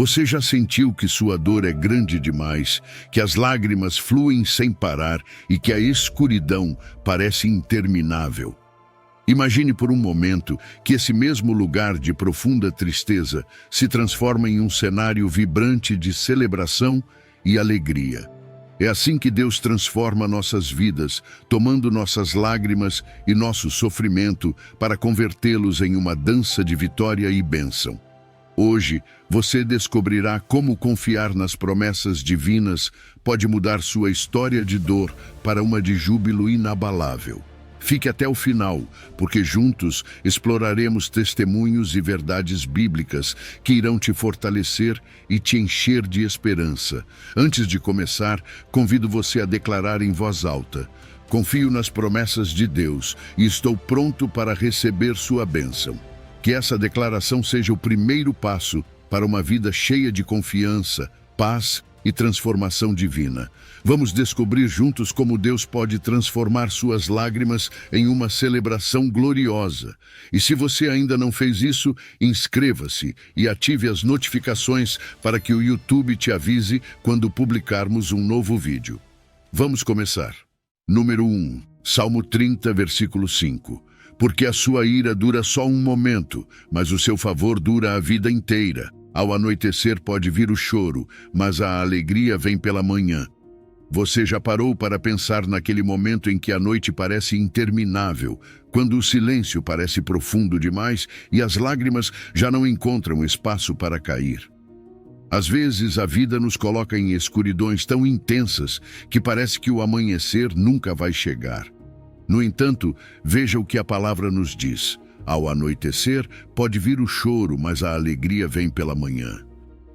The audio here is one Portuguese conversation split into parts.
Você já sentiu que sua dor é grande demais, que as lágrimas fluem sem parar e que a escuridão parece interminável? Imagine por um momento que esse mesmo lugar de profunda tristeza se transforma em um cenário vibrante de celebração e alegria. É assim que Deus transforma nossas vidas, tomando nossas lágrimas e nosso sofrimento para convertê-los em uma dança de vitória e bênção. Hoje, você descobrirá como confiar nas promessas divinas pode mudar sua história de dor para uma de júbilo inabalável. Fique até o final, porque juntos exploraremos testemunhos e verdades bíblicas que irão te fortalecer e te encher de esperança. Antes de começar, convido você a declarar em voz alta: confio nas promessas de Deus e estou pronto para receber sua bênção. Que essa declaração seja o primeiro passo para uma vida cheia de confiança, paz e transformação divina. Vamos descobrir juntos como Deus pode transformar suas lágrimas em uma celebração gloriosa. E se você ainda não fez isso, inscreva-se e ative as notificações para que o YouTube te avise quando publicarmos um novo vídeo. Vamos começar. Número 1, Salmo 30, versículo 5. Porque a sua ira dura só um momento, mas o seu favor dura a vida inteira. Ao anoitecer pode vir o choro, mas a alegria vem pela manhã. Você já parou para pensar naquele momento em que a noite parece interminável, quando o silêncio parece profundo demais e as lágrimas já não encontram espaço para cair? Às vezes a vida nos coloca em escuridões tão intensas que parece que o amanhecer nunca vai chegar. No entanto, veja o que a palavra nos diz. Ao anoitecer, pode vir o choro, mas a alegria vem pela manhã.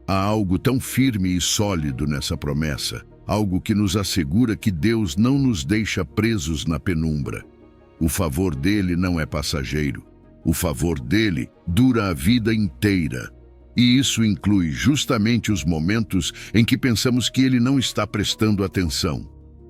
Há algo tão firme e sólido nessa promessa, algo que nos assegura que Deus não nos deixa presos na penumbra. O favor dele não é passageiro. O favor dele dura a vida inteira. E isso inclui justamente os momentos em que pensamos que ele não está prestando atenção.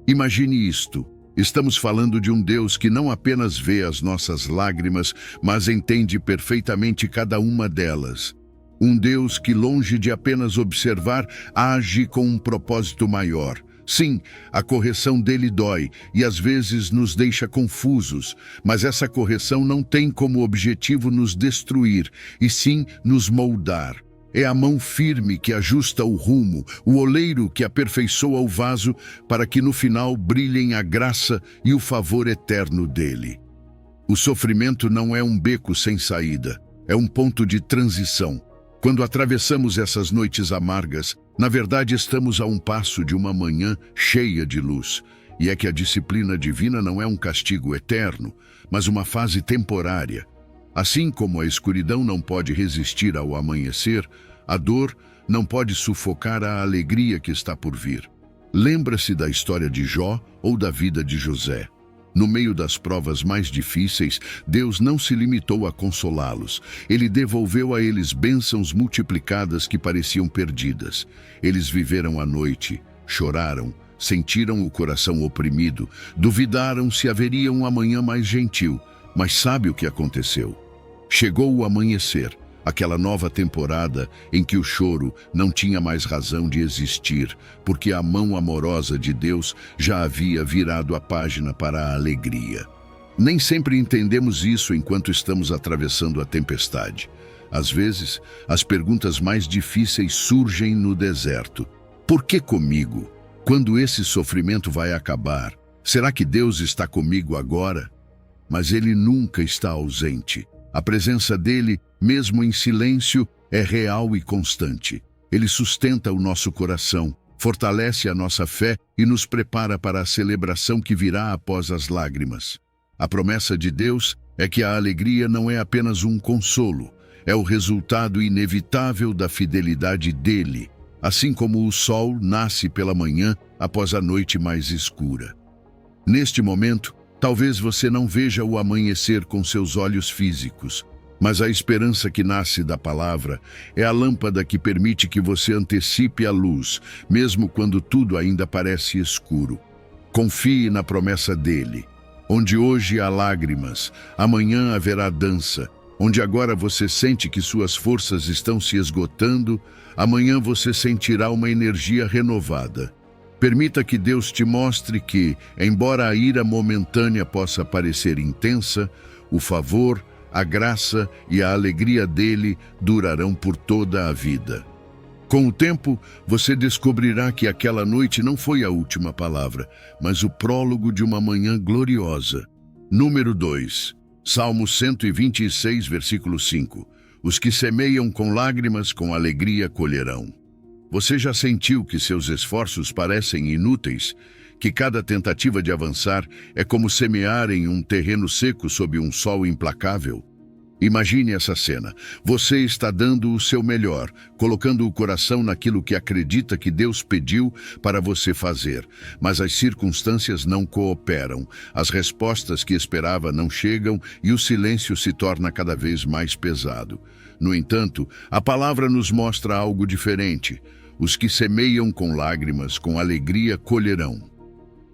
Imagine isto. Estamos falando de um Deus que não apenas vê as nossas lágrimas, mas entende perfeitamente cada uma delas. Um Deus que, longe de apenas observar, age com um propósito maior. Sim, a correção dele dói e às vezes nos deixa confusos, mas essa correção não tem como objetivo nos destruir, e sim nos moldar. É a mão firme que ajusta o rumo, o oleiro que aperfeiçoa o vaso para que no final brilhem a graça e o favor eterno dele. O sofrimento não é um beco sem saída, é um ponto de transição. Quando atravessamos essas noites amargas, na verdade estamos a um passo de uma manhã cheia de luz. E é que a disciplina divina não é um castigo eterno, mas uma fase temporária. Assim como a escuridão não pode resistir ao amanhecer, a dor não pode sufocar a alegria que está por vir. Lembra-se da história de Jó ou da vida de José. No meio das provas mais difíceis, Deus não se limitou a consolá-los. Ele devolveu a eles bênçãos multiplicadas que pareciam perdidas. Eles viveram a noite, choraram, sentiram o coração oprimido, duvidaram se haveria um amanhã mais gentil. Mas sabe o que aconteceu? Chegou o amanhecer, aquela nova temporada em que o choro não tinha mais razão de existir, porque a mão amorosa de Deus já havia virado a página para a alegria. Nem sempre entendemos isso enquanto estamos atravessando a tempestade. Às vezes, as perguntas mais difíceis surgem no deserto. Por que comigo? Quando esse sofrimento vai acabar? Será que Deus está comigo agora? Mas Ele nunca está ausente. A presença dele, mesmo em silêncio, é real e constante. Ele sustenta o nosso coração, fortalece a nossa fé e nos prepara para a celebração que virá após as lágrimas. A promessa de Deus é que a alegria não é apenas um consolo, é o resultado inevitável da fidelidade dele, assim como o sol nasce pela manhã após a noite mais escura. Neste momento, talvez você não veja o amanhecer com seus olhos físicos, mas a esperança que nasce da palavra é a lâmpada que permite que você antecipe a luz, mesmo quando tudo ainda parece escuro. Confie na promessa dele. Onde hoje há lágrimas, amanhã haverá dança, Onde agora você sente que suas forças estão se esgotando, amanhã você sentirá uma energia renovada. Permita que Deus te mostre que, embora a ira momentânea possa parecer intensa, o favor, a graça e a alegria dele durarão por toda a vida. Com o tempo, você descobrirá que aquela noite não foi a última palavra, mas o prólogo de uma manhã gloriosa. Número 2. Salmo 126, versículo 5. Os que semeiam com lágrimas, com alegria colherão. Você já sentiu que seus esforços parecem inúteis? Que cada tentativa de avançar é como semear em um terreno seco sob um sol implacável? Imagine essa cena. Você está dando o seu melhor, colocando o coração naquilo que acredita que Deus pediu para você fazer, mas as circunstâncias não cooperam, as respostas que esperava não chegam e o silêncio se torna cada vez mais pesado. No entanto, a palavra nos mostra algo diferente. Os que semeiam com lágrimas, com alegria colherão.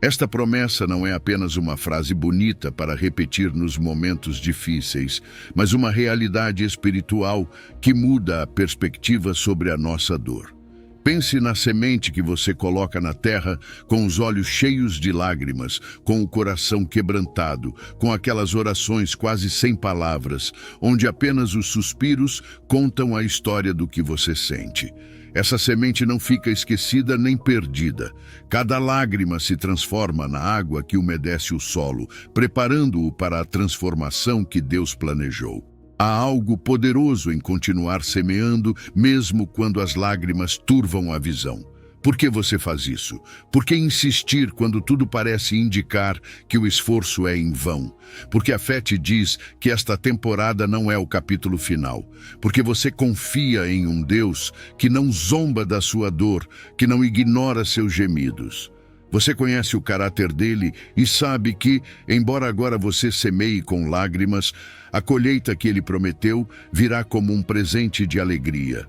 Esta promessa não é apenas uma frase bonita para repetir nos momentos difíceis, mas uma realidade espiritual que muda a perspectiva sobre a nossa dor. Pense na semente que você coloca na terra com os olhos cheios de lágrimas, com o coração quebrantado, com aquelas orações quase sem palavras, onde apenas os suspiros contam a história do que você sente. Essa semente não fica esquecida nem perdida. Cada lágrima se transforma na água que umedece o solo, preparando-o para a transformação que Deus planejou. Há algo poderoso em continuar semeando, mesmo quando as lágrimas turvam a visão. Por que você faz isso? Por que insistir quando tudo parece indicar que o esforço é em vão? Porque a fé te diz que esta temporada não é o capítulo final. Porque você confia em um Deus que não zomba da sua dor, que não ignora seus gemidos. Você conhece o caráter dele e sabe que, embora agora você semeie com lágrimas, a colheita que ele prometeu virá como um presente de alegria.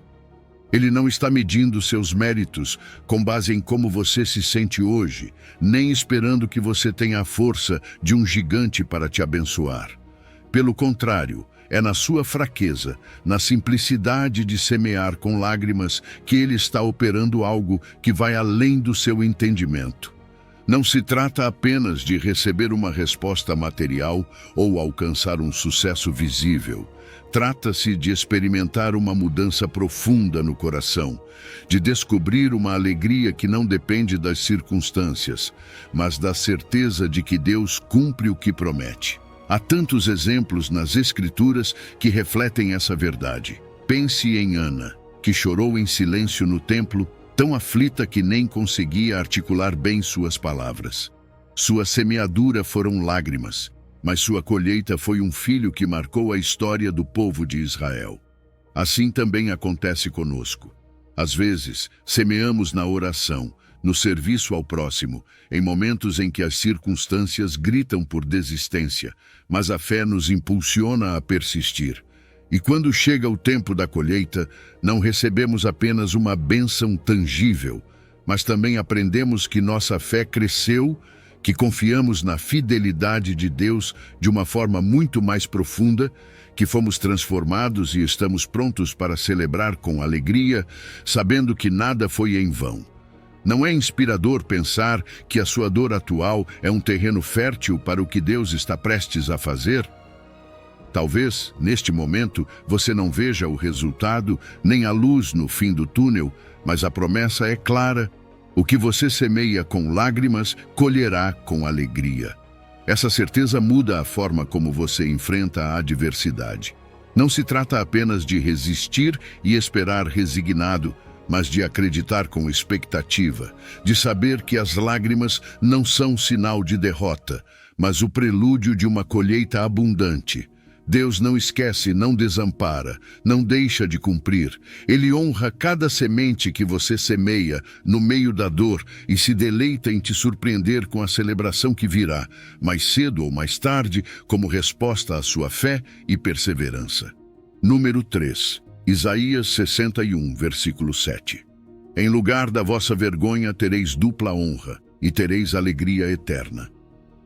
Ele não está medindo seus méritos com base em como você se sente hoje, nem esperando que você tenha a força de um gigante para te abençoar. Pelo contrário, é na sua fraqueza, na simplicidade de semear com lágrimas, que ele está operando algo que vai além do seu entendimento. Não se trata apenas de receber uma resposta material ou alcançar um sucesso visível. Trata-se de experimentar uma mudança profunda no coração, de descobrir uma alegria que não depende das circunstâncias, mas da certeza de que Deus cumpre o que promete. Há tantos exemplos nas Escrituras que refletem essa verdade. Pense em Ana, que chorou em silêncio no templo, tão aflita que nem conseguia articular bem suas palavras. Sua semeadura foram lágrimas, mas sua colheita foi um filho que marcou a história do povo de Israel. Assim também acontece conosco. Às vezes, semeamos na oração, no serviço ao próximo, em momentos em que as circunstâncias gritam por desistência, mas a fé nos impulsiona a persistir. E quando chega o tempo da colheita, não recebemos apenas uma bênção tangível, mas também aprendemos que nossa fé cresceu, que confiamos na fidelidade de Deus de uma forma muito mais profunda, que fomos transformados e estamos prontos para celebrar com alegria, sabendo que nada foi em vão. Não é inspirador pensar que a sua dor atual é um terreno fértil para o que Deus está prestes a fazer? Talvez, neste momento, você não veja o resultado, nem a luz no fim do túnel, mas a promessa é clara. O que você semeia com lágrimas, colherá com alegria. Essa certeza muda a forma como você enfrenta a adversidade. Não se trata apenas de resistir e esperar resignado, mas de acreditar com expectativa, de saber que as lágrimas não são sinal de derrota, mas o prelúdio de uma colheita abundante. Deus não esquece, não desampara, não deixa de cumprir. Ele honra cada semente que você semeia no meio da dor e se deleita em te surpreender com a celebração que virá, mais cedo ou mais tarde, como resposta à sua fé e perseverança. Número 3. Isaías 61, versículo 7. Em lugar da vossa vergonha tereis dupla honra e tereis alegria eterna.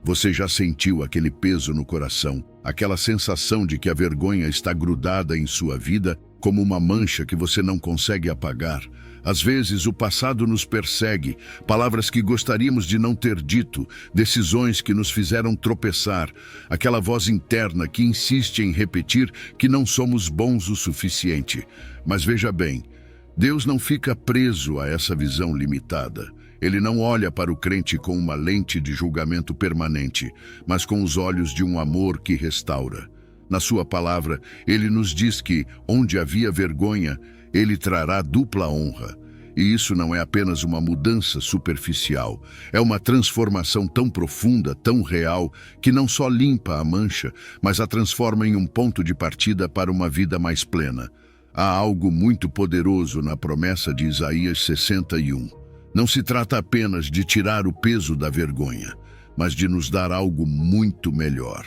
Você já sentiu aquele peso no coração, aquela sensação de que a vergonha está grudada em sua vida como uma mancha que você não consegue apagar? Às vezes o passado nos persegue, palavras que gostaríamos de não ter dito, decisões que nos fizeram tropeçar, aquela voz interna que insiste em repetir que não somos bons o suficiente. Mas veja bem, Deus não fica preso a essa visão limitada. Ele não olha para o crente com uma lente de julgamento permanente, mas com os olhos de um amor que restaura. Na sua palavra, ele nos diz que, onde havia vergonha, ele trará dupla honra. E isso não é apenas uma mudança superficial, é uma transformação tão profunda, tão real, que não só limpa a mancha, mas a transforma em um ponto de partida para uma vida mais plena. Há algo muito poderoso na promessa de Isaías 61. Não se trata apenas de tirar o peso da vergonha, mas de nos dar algo muito melhor.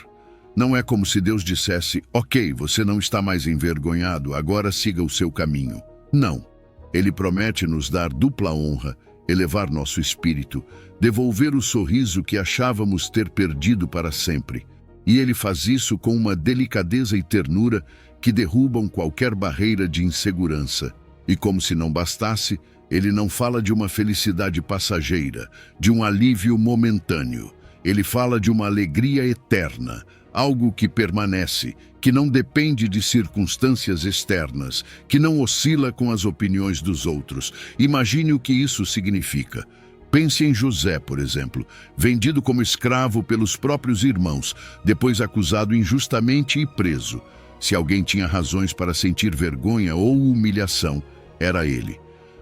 Não é como se Deus dissesse, ok, você não está mais envergonhado, agora siga o seu caminho. Não. Ele promete nos dar dupla honra, elevar nosso espírito, devolver o sorriso que achávamos ter perdido para sempre. E ele faz isso com uma delicadeza e ternura que derrubam qualquer barreira de insegurança. E como se não bastasse, ele não fala de uma felicidade passageira, de um alívio momentâneo. Ele fala de uma alegria eterna, algo que permanece, que não depende de circunstâncias externas, que não oscila com as opiniões dos outros. Imagine o que isso significa. Pense em José, por exemplo, vendido como escravo pelos próprios irmãos, depois acusado injustamente e preso. Se alguém tinha razões para sentir vergonha ou humilhação, era ele.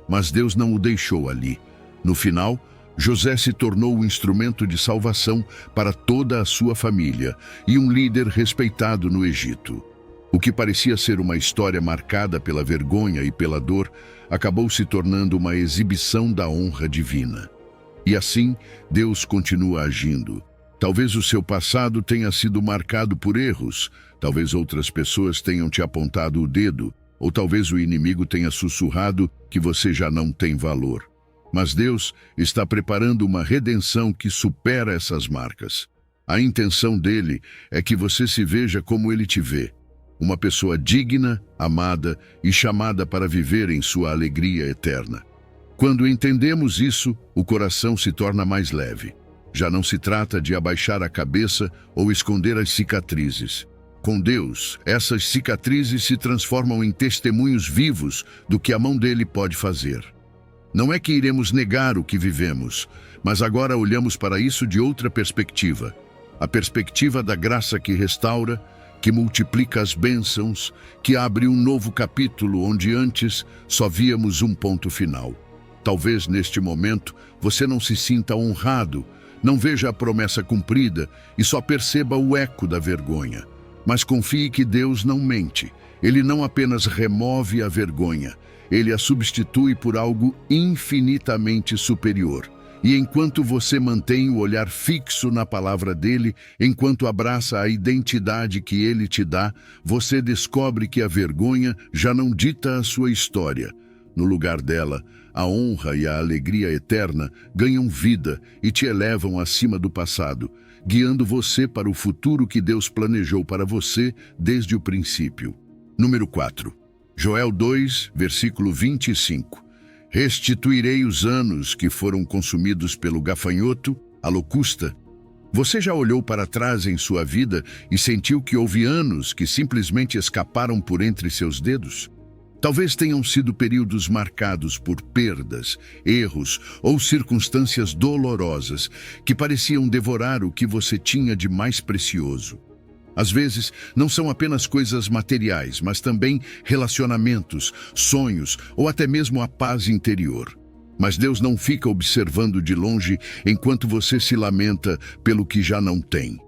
Mas Deus não o deixou ali. No final, José se tornou um instrumento de salvação para toda a sua família e um líder respeitado no Egito. O que parecia ser uma história marcada pela vergonha e pela dor, acabou se tornando uma exibição da honra divina. E assim, Deus continua agindo. Talvez o seu passado tenha sido marcado por erros, talvez outras pessoas tenham te apontado o dedo, ou talvez o inimigo tenha sussurrado que você já não tem valor. Mas Deus está preparando uma redenção que supera essas marcas. A intenção dele é que você se veja como ele te vê. Uma pessoa digna, amada e chamada para viver em sua alegria eterna. Quando entendemos isso, o coração se torna mais leve. Já não se trata de abaixar a cabeça ou esconder as cicatrizes. Com Deus, essas cicatrizes se transformam em testemunhos vivos do que a mão dele pode fazer. Não é que iremos negar o que vivemos, mas agora olhamos para isso de outra perspectiva. A perspectiva da graça que restaura, que multiplica as bênçãos, que abre um novo capítulo onde antes só víamos um ponto final. Talvez neste momento você não se sinta honrado, não veja a promessa cumprida e só perceba o eco da vergonha. Mas confie que Deus não mente. Ele não apenas remove a vergonha, ele a substitui por algo infinitamente superior. E enquanto você mantém o olhar fixo na palavra dele, enquanto abraça a identidade que ele te dá, você descobre que a vergonha já não dita a sua história. No lugar dela, a honra e a alegria eterna ganham vida e te elevam acima do passado, guiando você para o futuro que Deus planejou para você desde o princípio. Número 4. Joel 2, versículo 25. Restituirei os anos que foram consumidos pelo gafanhoto, a locusta. Você já olhou para trás em sua vida e sentiu que houve anos que simplesmente escaparam por entre seus dedos? Talvez tenham sido períodos marcados por perdas, erros ou circunstâncias dolorosas que pareciam devorar o que você tinha de mais precioso. Às vezes, não são apenas coisas materiais, mas também relacionamentos, sonhos ou até mesmo a paz interior. Mas Deus não fica observando de longe enquanto você se lamenta pelo que já não tem.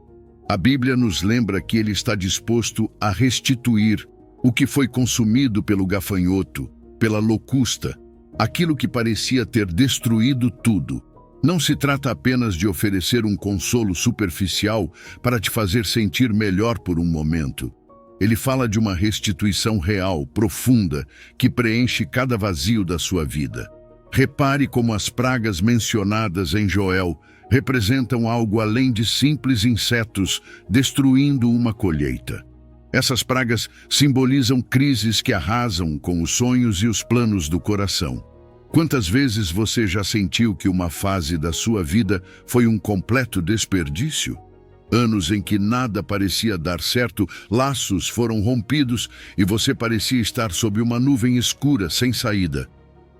A Bíblia nos lembra que Ele está disposto a restituir o que foi consumido pelo gafanhoto, pela locusta, aquilo que parecia ter destruído tudo. Não se trata apenas de oferecer um consolo superficial para te fazer sentir melhor por um momento. Ele fala de uma restituição real, profunda, que preenche cada vazio da sua vida. Repare como as pragas mencionadas em Joel representam algo além de simples insetos destruindo uma colheita. Essas pragas simbolizam crises que arrasam com os sonhos e os planos do coração. Quantas vezes você já sentiu que uma fase da sua vida foi um completo desperdício? Anos em que nada parecia dar certo, laços foram rompidos e você parecia estar sob uma nuvem escura sem saída.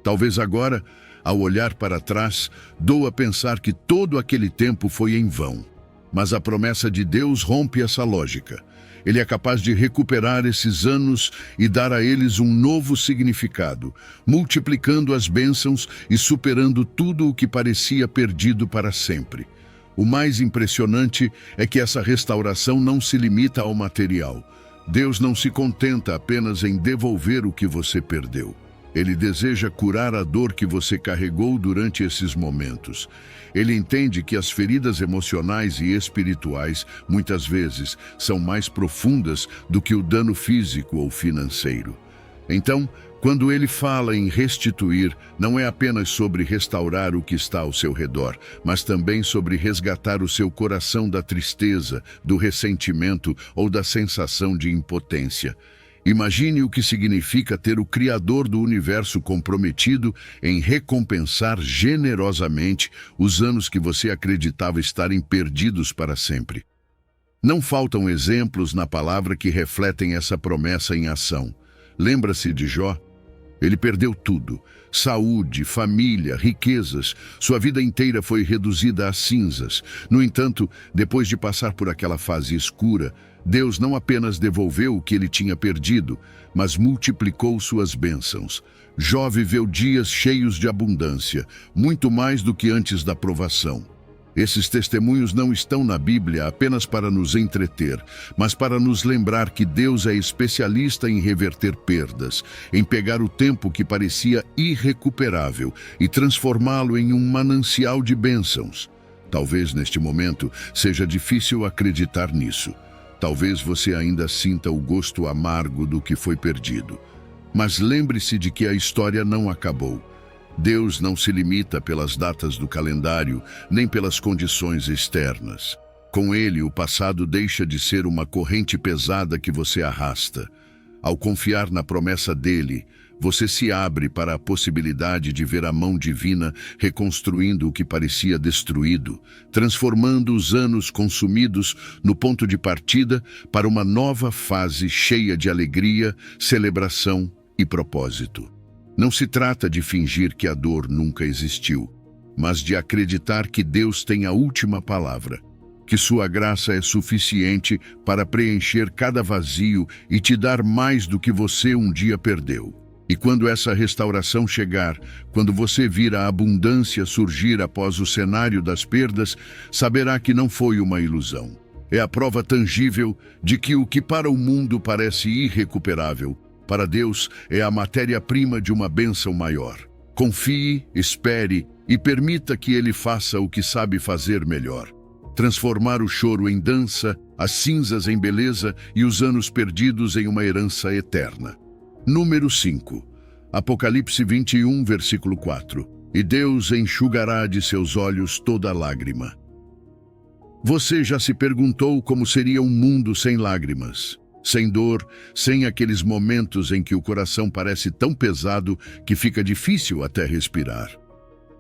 Talvez agora, ao olhar para trás, doa pensar que todo aquele tempo foi em vão. Mas a promessa de Deus rompe essa lógica. Ele é capaz de recuperar esses anos e dar a eles um novo significado, multiplicando as bênçãos e superando tudo o que parecia perdido para sempre. O mais impressionante é que essa restauração não se limita ao material. Deus não se contenta apenas em devolver o que você perdeu. Ele deseja curar a dor que você carregou durante esses momentos. Ele entende que as feridas emocionais e espirituais, muitas vezes, são mais profundas do que o dano físico ou financeiro. Então, quando ele fala em restituir, não é apenas sobre restaurar o que está ao seu redor, mas também sobre resgatar o seu coração da tristeza, do ressentimento ou da sensação de impotência. Imagine o que significa ter o Criador do Universo comprometido em recompensar generosamente os anos que você acreditava estarem perdidos para sempre. Não faltam exemplos na palavra que refletem essa promessa em ação. Lembra-se de Jó? Ele perdeu tudo: saúde, família, riquezas. Sua vida inteira foi reduzida a cinzas. No entanto, depois de passar por aquela fase escura, Deus não apenas devolveu o que ele tinha perdido, mas multiplicou suas bênçãos. Jó viveu dias cheios de abundância, muito mais do que antes da provação. Esses testemunhos não estão na Bíblia apenas para nos entreter, mas para nos lembrar que Deus é especialista em reverter perdas, em pegar o tempo que parecia irrecuperável e transformá-lo em um manancial de bênçãos. Talvez neste momento seja difícil acreditar nisso. Talvez você ainda sinta o gosto amargo do que foi perdido. Mas lembre-se de que a história não acabou. Deus não se limita pelas datas do calendário, nem pelas condições externas. Com ele, o passado deixa de ser uma corrente pesada que você arrasta. Ao confiar na promessa dele, você se abre para a possibilidade de ver a mão divina reconstruindo o que parecia destruído, transformando os anos consumidos no ponto de partida para uma nova fase cheia de alegria, celebração e propósito. Não se trata de fingir que a dor nunca existiu, mas de acreditar que Deus tem a última palavra, que sua graça é suficiente para preencher cada vazio e te dar mais do que você um dia perdeu. E quando essa restauração chegar, quando você vir a abundância surgir após o cenário das perdas, saberá que não foi uma ilusão. É a prova tangível de que o que para o mundo parece irrecuperável, para Deus é a matéria-prima de uma bênção maior. Confie, espere e permita que Ele faça o que sabe fazer melhor. Transformar o choro em dança, as cinzas em beleza e os anos perdidos em uma herança eterna. Número 5. Apocalipse 21, versículo 4. E Deus enxugará de seus olhos toda lágrima. Você já se perguntou como seria um mundo sem lágrimas? Sem dor, sem aqueles momentos em que o coração parece tão pesado que fica difícil até respirar.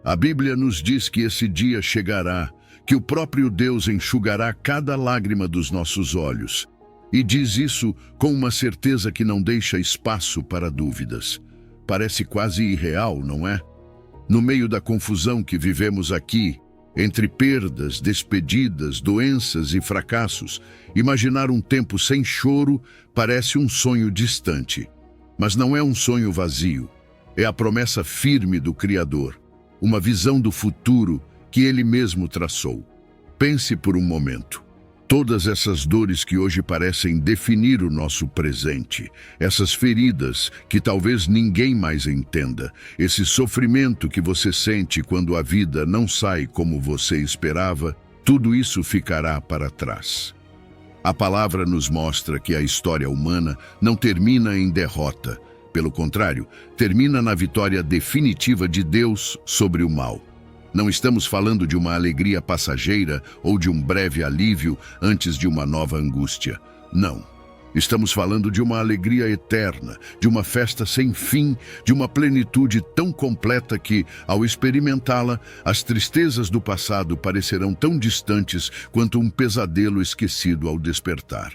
A Bíblia nos diz que esse dia chegará, que o próprio Deus enxugará cada lágrima dos nossos olhos. E diz isso com uma certeza que não deixa espaço para dúvidas. Parece quase irreal, não é? No meio da confusão que vivemos aqui, entre perdas, despedidas, doenças e fracassos, imaginar um tempo sem choro parece um sonho distante. Mas não é um sonho vazio. É a promessa firme do Criador, uma visão do futuro que Ele mesmo traçou. Pense por um momento. Todas essas dores que hoje parecem definir o nosso presente, essas feridas que talvez ninguém mais entenda, esse sofrimento que você sente quando a vida não sai como você esperava, tudo isso ficará para trás. A palavra nos mostra que a história humana não termina em derrota. Pelo contrário, termina na vitória definitiva de Deus sobre o mal. Não estamos falando de uma alegria passageira ou de um breve alívio antes de uma nova angústia. Não. Estamos falando de uma alegria eterna, de uma festa sem fim, de uma plenitude tão completa que, ao experimentá-la, as tristezas do passado parecerão tão distantes quanto um pesadelo esquecido ao despertar.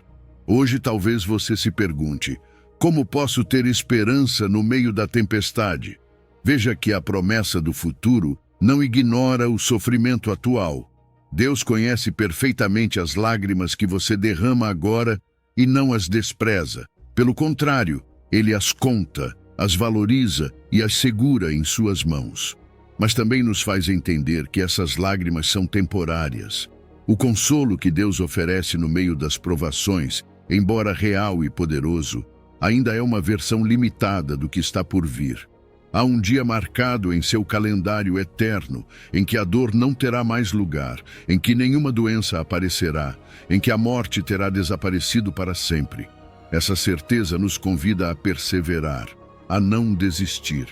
Hoje talvez você se pergunte: como posso ter esperança no meio da tempestade? Veja que a promessa do futuro não ignora o sofrimento atual. Deus conhece perfeitamente as lágrimas que você derrama agora e não as despreza. Pelo contrário, Ele as conta, as valoriza e as segura em suas mãos. Mas também nos faz entender que essas lágrimas são temporárias. O consolo que Deus oferece no meio das provações, embora real e poderoso, ainda é uma versão limitada do que está por vir. Há um dia marcado em seu calendário eterno, em que a dor não terá mais lugar, em que nenhuma doença aparecerá, em que a morte terá desaparecido para sempre. Essa certeza nos convida a perseverar, a não desistir.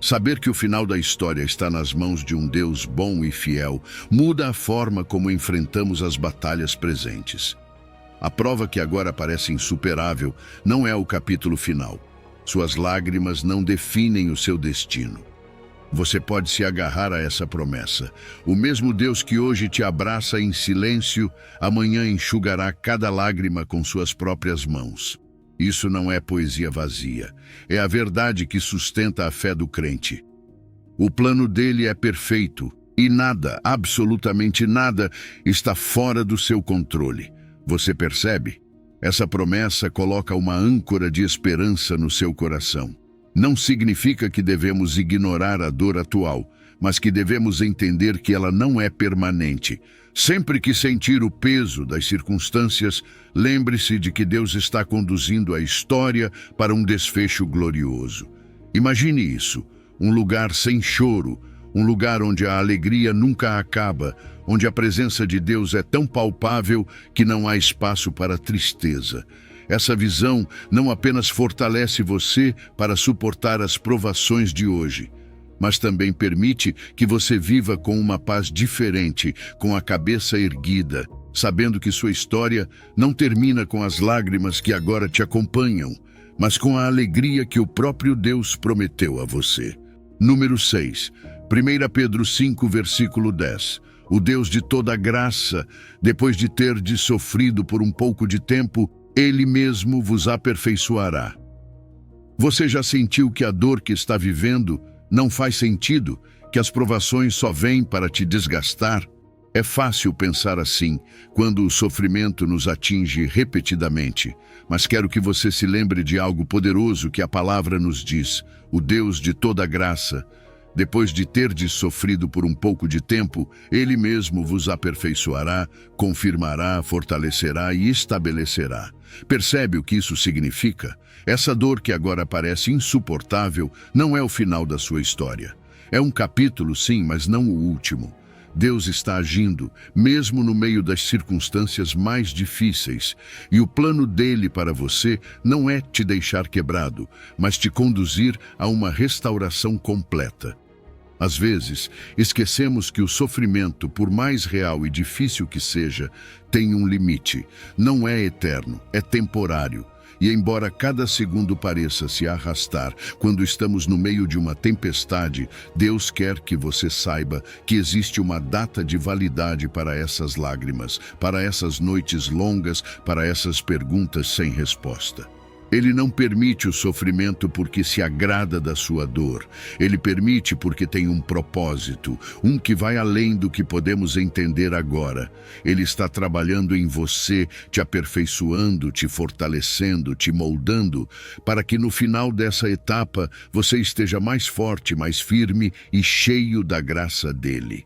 Saber que o final da história está nas mãos de um Deus bom e fiel muda a forma como enfrentamos as batalhas presentes. A prova que agora parece insuperável não é o capítulo final. Suas lágrimas não definem o seu destino. Você pode se agarrar a essa promessa. O mesmo Deus que hoje te abraça em silêncio, amanhã enxugará cada lágrima com suas próprias mãos. Isso não é poesia vazia. É a verdade que sustenta a fé do crente. O plano dele é perfeito e nada, absolutamente nada, está fora do seu controle. Você percebe? Essa promessa coloca uma âncora de esperança no seu coração. Não significa que devemos ignorar a dor atual, mas que devemos entender que ela não é permanente. Sempre que sentir o peso das circunstâncias, lembre-se de que Deus está conduzindo a história para um desfecho glorioso. Imagine isso, um lugar sem choro, um lugar onde a alegria nunca acaba, onde a presença de Deus é tão palpável que não há espaço para tristeza. Essa visão não apenas fortalece você para suportar as provações de hoje, mas também permite que você viva com uma paz diferente, com a cabeça erguida, sabendo que sua história não termina com as lágrimas que agora te acompanham, mas com a alegria que o próprio Deus prometeu a você. Número 6. 1 Pedro 5, versículo 10. O Deus de toda graça, depois de terdes sofrido por um pouco de tempo, Ele mesmo vos aperfeiçoará. Você já sentiu que a dor que está vivendo não faz sentido, que as provações só vêm para te desgastar? É fácil pensar assim, quando o sofrimento nos atinge repetidamente. Mas quero que você se lembre de algo poderoso que a palavra nos diz. O Deus de toda graça, depois de terdes sofrido por um pouco de tempo, Ele mesmo vos aperfeiçoará, confirmará, fortalecerá e estabelecerá. Percebe o que isso significa? Essa dor que agora parece insuportável não é o final da sua história. É um capítulo, sim, mas não o último. Deus está agindo, mesmo no meio das circunstâncias mais difíceis, e o plano dele para você não é te deixar quebrado, mas te conduzir a uma restauração completa. Às vezes, esquecemos que o sofrimento, por mais real e difícil que seja, tem um limite. Não é eterno, é temporário. E embora cada segundo pareça se arrastar quando estamos no meio de uma tempestade, Deus quer que você saiba que existe uma data de validade para essas lágrimas, para essas noites longas, para essas perguntas sem resposta. Ele não permite o sofrimento porque se agrada da sua dor. Ele permite porque tem um propósito, um que vai além do que podemos entender agora. Ele está trabalhando em você, te aperfeiçoando, te fortalecendo, te moldando, para que no final dessa etapa você esteja mais forte, mais firme e cheio da graça dele.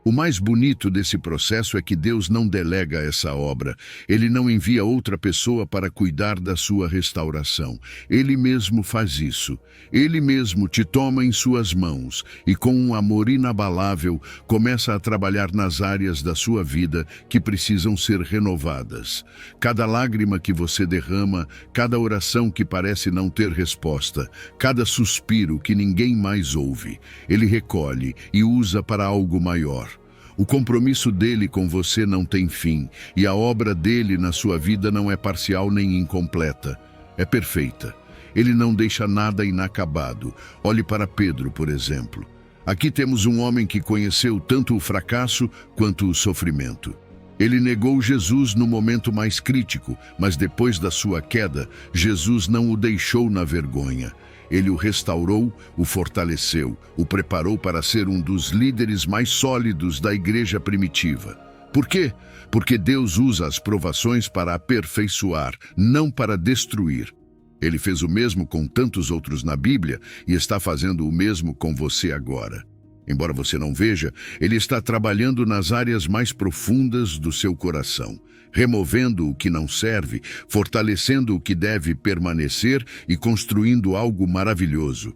O mais bonito desse processo é que Deus não delega essa obra. Ele não envia outra pessoa para cuidar da sua restauração. Ele mesmo faz isso. Ele mesmo te toma em suas mãos e, com um amor inabalável, começa a trabalhar nas áreas da sua vida que precisam ser renovadas. Cada lágrima que você derrama, cada oração que parece não ter resposta, cada suspiro que ninguém mais ouve, Ele recolhe e usa para algo maior. O compromisso dele com você não tem fim, e a obra dele na sua vida não é parcial nem incompleta. É perfeita. Ele não deixa nada inacabado. Olhe para Pedro, por exemplo. Aqui temos um homem que conheceu tanto o fracasso quanto o sofrimento. Ele negou Jesus no momento mais crítico, mas depois da sua queda, Jesus não o deixou na vergonha. Ele o restaurou, o fortaleceu, o preparou para ser um dos líderes mais sólidos da igreja primitiva. Por quê? Porque Deus usa as provações para aperfeiçoar, não para destruir. Ele fez o mesmo com tantos outros na Bíblia e está fazendo o mesmo com você agora. Embora você não veja, Ele está trabalhando nas áreas mais profundas do seu coração, removendo o que não serve, fortalecendo o que deve permanecer e construindo algo maravilhoso.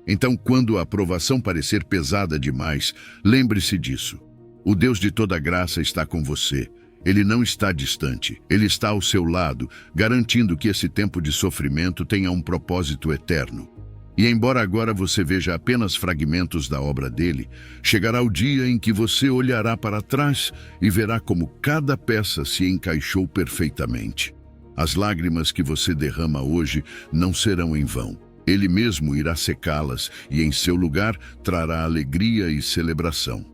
Então, quando a provação parecer pesada demais, lembre-se disso. O Deus de toda graça está com você. Ele não está distante. Ele está ao seu lado, garantindo que esse tempo de sofrimento tenha um propósito eterno. E embora agora você veja apenas fragmentos da obra dele, chegará o dia em que você olhará para trás e verá como cada peça se encaixou perfeitamente. As lágrimas que você derrama hoje não serão em vão. Ele mesmo irá secá-las e em seu lugar trará alegria e celebração.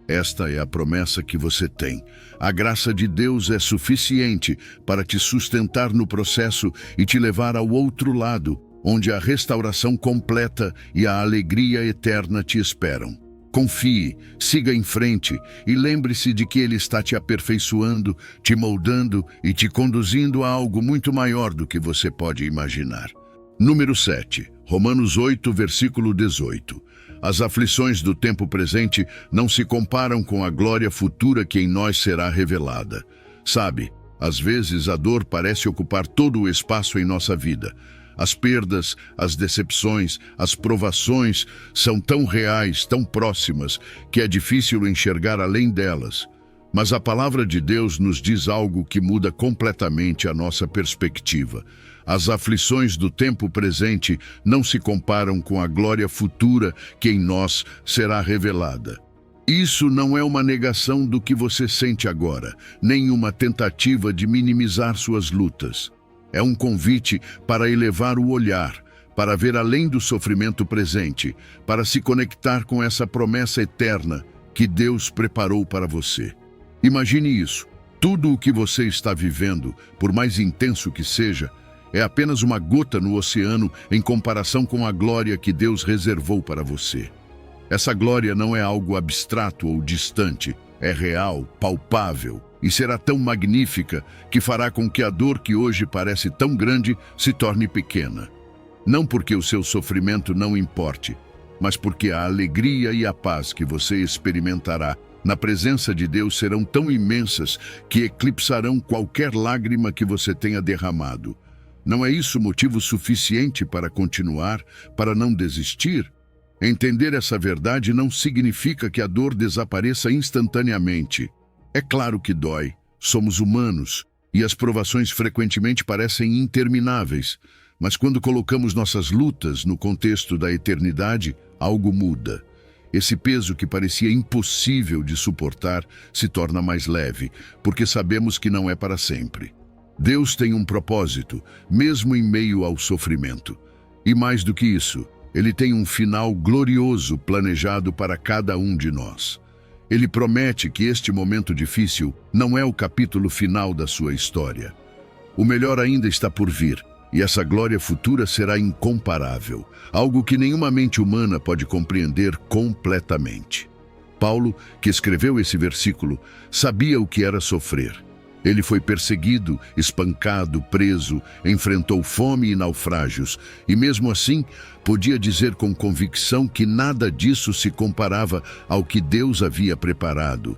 Esta é a promessa que você tem. A graça de Deus é suficiente para te sustentar no processo e te levar ao outro lado, onde a restauração completa e a alegria eterna te esperam. Confie, siga em frente e lembre-se de que Ele está te aperfeiçoando, te moldando e te conduzindo a algo muito maior do que você pode imaginar. Número 7, Romanos 8, versículo 18. As aflições do tempo presente não se comparam com a glória futura que em nós será revelada. Sabe, às vezes a dor parece ocupar todo o espaço em nossa vida. As perdas, as decepções, as provações são tão reais, tão próximas, que é difícil enxergar além delas. Mas a palavra de Deus nos diz algo que muda completamente a nossa perspectiva. As aflições do tempo presente não se comparam com a glória futura que em nós será revelada. Isso não é uma negação do que você sente agora, nem uma tentativa de minimizar suas lutas. É um convite para elevar o olhar, para ver além do sofrimento presente, para se conectar com essa promessa eterna que Deus preparou para você. Imagine isso. Tudo o que você está vivendo, por mais intenso que seja, é apenas uma gota no oceano em comparação com a glória que Deus reservou para você. Essa glória não é algo abstrato ou distante, é real, palpável, e será tão magnífica que fará com que a dor que hoje parece tão grande se torne pequena. Não porque o seu sofrimento não importe, mas porque a alegria e a paz que você experimentará na presença de Deus serão tão imensas que eclipsarão qualquer lágrima que você tenha derramado. Não é isso motivo suficiente para continuar, para não desistir? Entender essa verdade não significa que a dor desapareça instantaneamente. É claro que dói, somos humanos, e as provações frequentemente parecem intermináveis, mas quando colocamos nossas lutas no contexto da eternidade, algo muda. Esse peso que parecia impossível de suportar se torna mais leve, porque sabemos que não é para sempre. Deus tem um propósito, mesmo em meio ao sofrimento. E mais do que isso, Ele tem um final glorioso planejado para cada um de nós. Ele promete que este momento difícil não é o capítulo final da sua história. O melhor ainda está por vir, e essa glória futura será incomparável, algo que nenhuma mente humana pode compreender completamente. Paulo, que escreveu esse versículo, sabia o que era sofrer. Ele foi perseguido, espancado, preso, enfrentou fome e naufrágios, e mesmo assim podia dizer com convicção que nada disso se comparava ao que Deus havia preparado.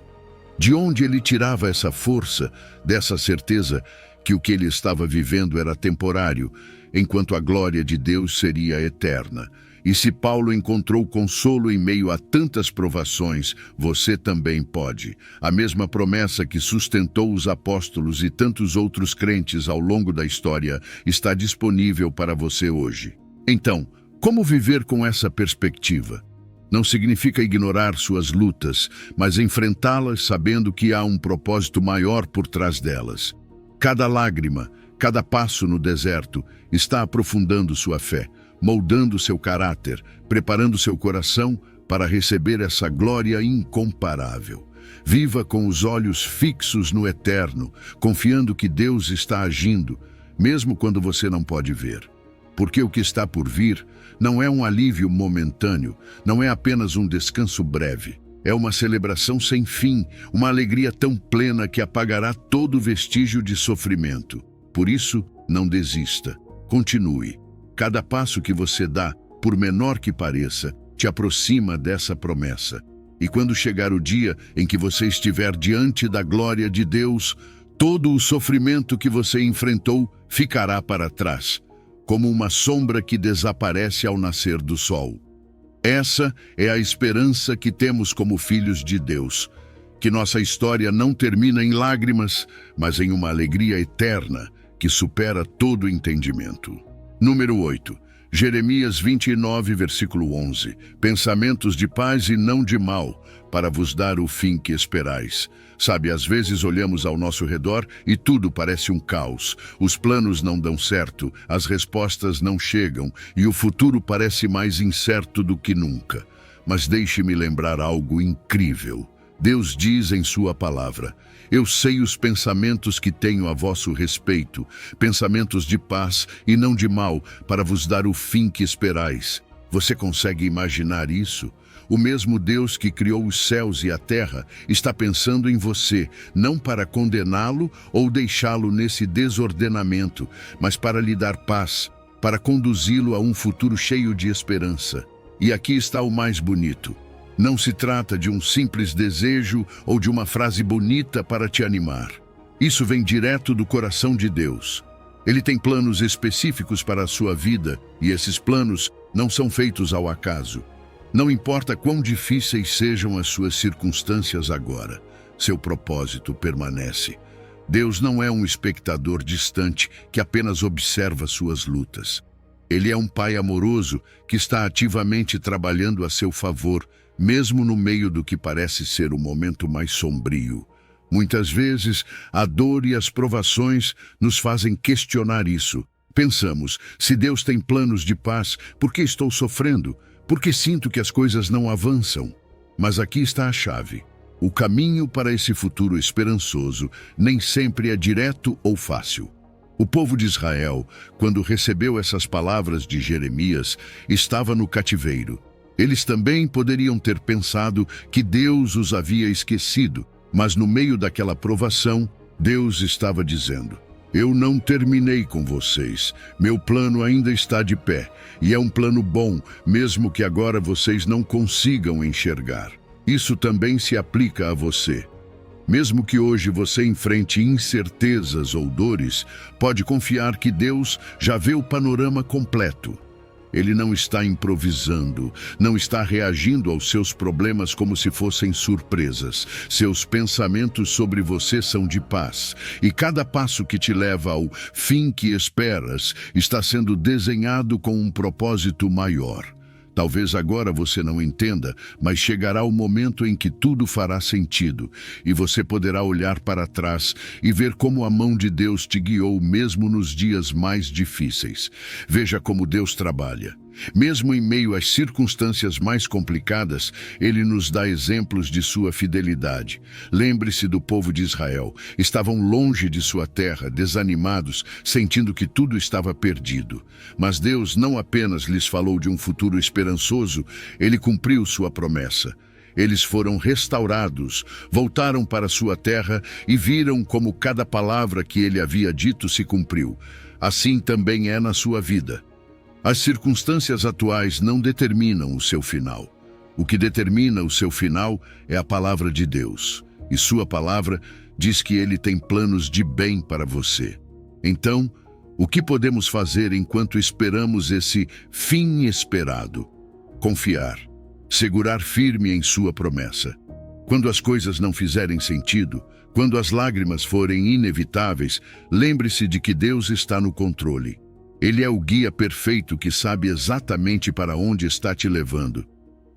De onde ele tirava essa força, dessa certeza que o que ele estava vivendo era temporário, enquanto a glória de Deus seria eterna? E se Paulo encontrou consolo em meio a tantas provações, você também pode. A mesma promessa que sustentou os apóstolos e tantos outros crentes ao longo da história está disponível para você hoje. Então, como viver com essa perspectiva? Não significa ignorar suas lutas, mas enfrentá-las sabendo que há um propósito maior por trás delas. Cada lágrima, cada passo no deserto está aprofundando sua fé, moldando seu caráter, preparando seu coração para receber essa glória incomparável. Viva com os olhos fixos no eterno, confiando que Deus está agindo, mesmo quando você não pode ver. Porque o que está por vir não é um alívio momentâneo, não é apenas um descanso breve. É uma celebração sem fim, uma alegria tão plena que apagará todo vestígio de sofrimento. Por isso, não desista. Continue. Cada passo que você dá, por menor que pareça, te aproxima dessa promessa. E quando chegar o dia em que você estiver diante da glória de Deus, todo o sofrimento que você enfrentou ficará para trás, como uma sombra que desaparece ao nascer do sol. Essa é a esperança que temos como filhos de Deus, que nossa história não termina em lágrimas, mas em uma alegria eterna que supera todo entendimento. Número 8. Jeremias 29, versículo 11. Pensamentos de paz e não de mal, para vos dar o fim que esperais. Sabe, às vezes olhamos ao nosso redor e tudo parece um caos. Os planos não dão certo, as respostas não chegam e o futuro parece mais incerto do que nunca. Mas deixe-me lembrar algo incrível. Deus diz em sua palavra: eu sei os pensamentos que tenho a vosso respeito, pensamentos de paz e não de mal, para vos dar o fim que esperais. Você consegue imaginar isso? O mesmo Deus que criou os céus e a terra está pensando em você, não para condená-lo ou deixá-lo nesse desordenamento, mas para lhe dar paz, para conduzi-lo a um futuro cheio de esperança. E aqui está o mais bonito. Não se trata de um simples desejo ou de uma frase bonita para te animar. Isso vem direto do coração de Deus. Ele tem planos específicos para a sua vida e esses planos não são feitos ao acaso. Não importa quão difíceis sejam as suas circunstâncias agora, seu propósito permanece. Deus não é um espectador distante que apenas observa suas lutas. Ele é um pai amoroso que está ativamente trabalhando a seu favor, mesmo no meio do que parece ser o momento mais sombrio. Muitas vezes, a dor e as provações nos fazem questionar isso. Pensamos, se Deus tem planos de paz, por que estou sofrendo? Por que sinto que as coisas não avançam? Mas aqui está a chave. O caminho para esse futuro esperançoso nem sempre é direto ou fácil. O povo de Israel, quando recebeu essas palavras de Jeremias, estava no cativeiro. Eles também poderiam ter pensado que Deus os havia esquecido, mas no meio daquela provação, Deus estava dizendo: eu não terminei com vocês, meu plano ainda está de pé, e é um plano bom, mesmo que agora vocês não consigam enxergar. Isso também se aplica a você. Mesmo que hoje você enfrente incertezas ou dores, pode confiar que Deus já vê o panorama completo. Ele não está improvisando, não está reagindo aos seus problemas como se fossem surpresas. Seus pensamentos sobre você são de paz, e cada passo que te leva ao fim que esperas está sendo desenhado com um propósito maior. Talvez agora você não entenda, mas chegará o momento em que tudo fará sentido, e você poderá olhar para trás e ver como a mão de Deus te guiou mesmo nos dias mais difíceis. Veja como Deus trabalha. Mesmo em meio às circunstâncias mais complicadas, Ele nos dá exemplos de sua fidelidade. Lembre-se do povo de Israel. Estavam longe de sua terra, desanimados, sentindo que tudo estava perdido. Mas Deus não apenas lhes falou de um futuro esperançoso, Ele cumpriu sua promessa. Eles foram restaurados, voltaram para sua terra e viram como cada palavra que ele havia dito se cumpriu. Assim também é na sua vida. As circunstâncias atuais não determinam o seu final. O que determina o seu final é a palavra de Deus. E sua palavra diz que ele tem planos de bem para você. Então, o que podemos fazer enquanto esperamos esse fim esperado? Confiar. Segurar firme em sua promessa. Quando as coisas não fizerem sentido, quando as lágrimas forem inevitáveis, lembre-se de que Deus está no controle. Ele é o guia perfeito que sabe exatamente para onde está te levando.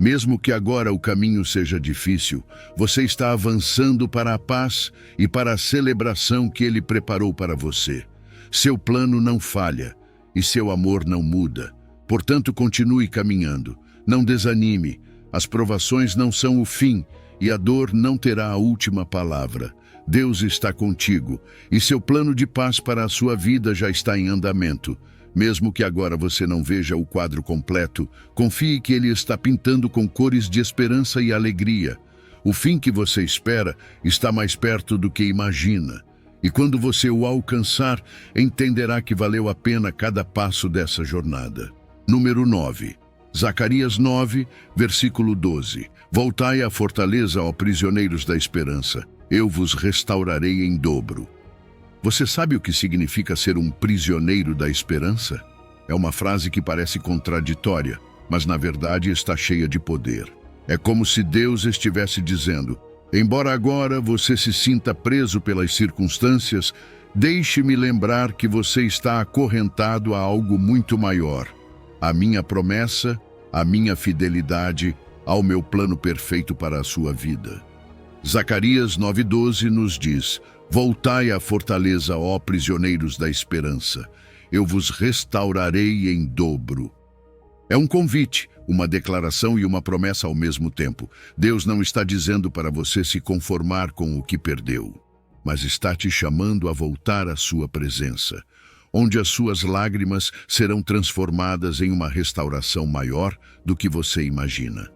Mesmo que agora o caminho seja difícil, você está avançando para a paz e para a celebração que Ele preparou para você. Seu plano não falha e seu amor não muda. Portanto, continue caminhando. Não desanime, as provações não são o fim e a dor não terá a última palavra. Deus está contigo e seu plano de paz para a sua vida já está em andamento. Mesmo que agora você não veja o quadro completo, confie que Ele está pintando com cores de esperança e alegria. O fim que você espera está mais perto do que imagina. E quando você o alcançar, entenderá que valeu a pena cada passo dessa jornada. Número 9. Zacarias 9, versículo 12. Voltai à fortaleza, ó prisioneiros da esperança. Eu vos restaurarei em dobro. Você sabe o que significa ser um prisioneiro da esperança? É uma frase que parece contraditória, mas na verdade está cheia de poder. É como se Deus estivesse dizendo: embora agora você se sinta preso pelas circunstâncias, deixe-me lembrar que você está acorrentado a algo muito maior. A minha promessa, a minha fidelidade ao meu plano perfeito para a sua vida. Zacarias 9:12 nos diz: voltai à fortaleza, ó prisioneiros da esperança. Eu vos restaurarei em dobro. É um convite, uma declaração e uma promessa ao mesmo tempo. Deus não está dizendo para você se conformar com o que perdeu, mas está te chamando a voltar à sua presença, onde as suas lágrimas serão transformadas em uma restauração maior do que você imagina.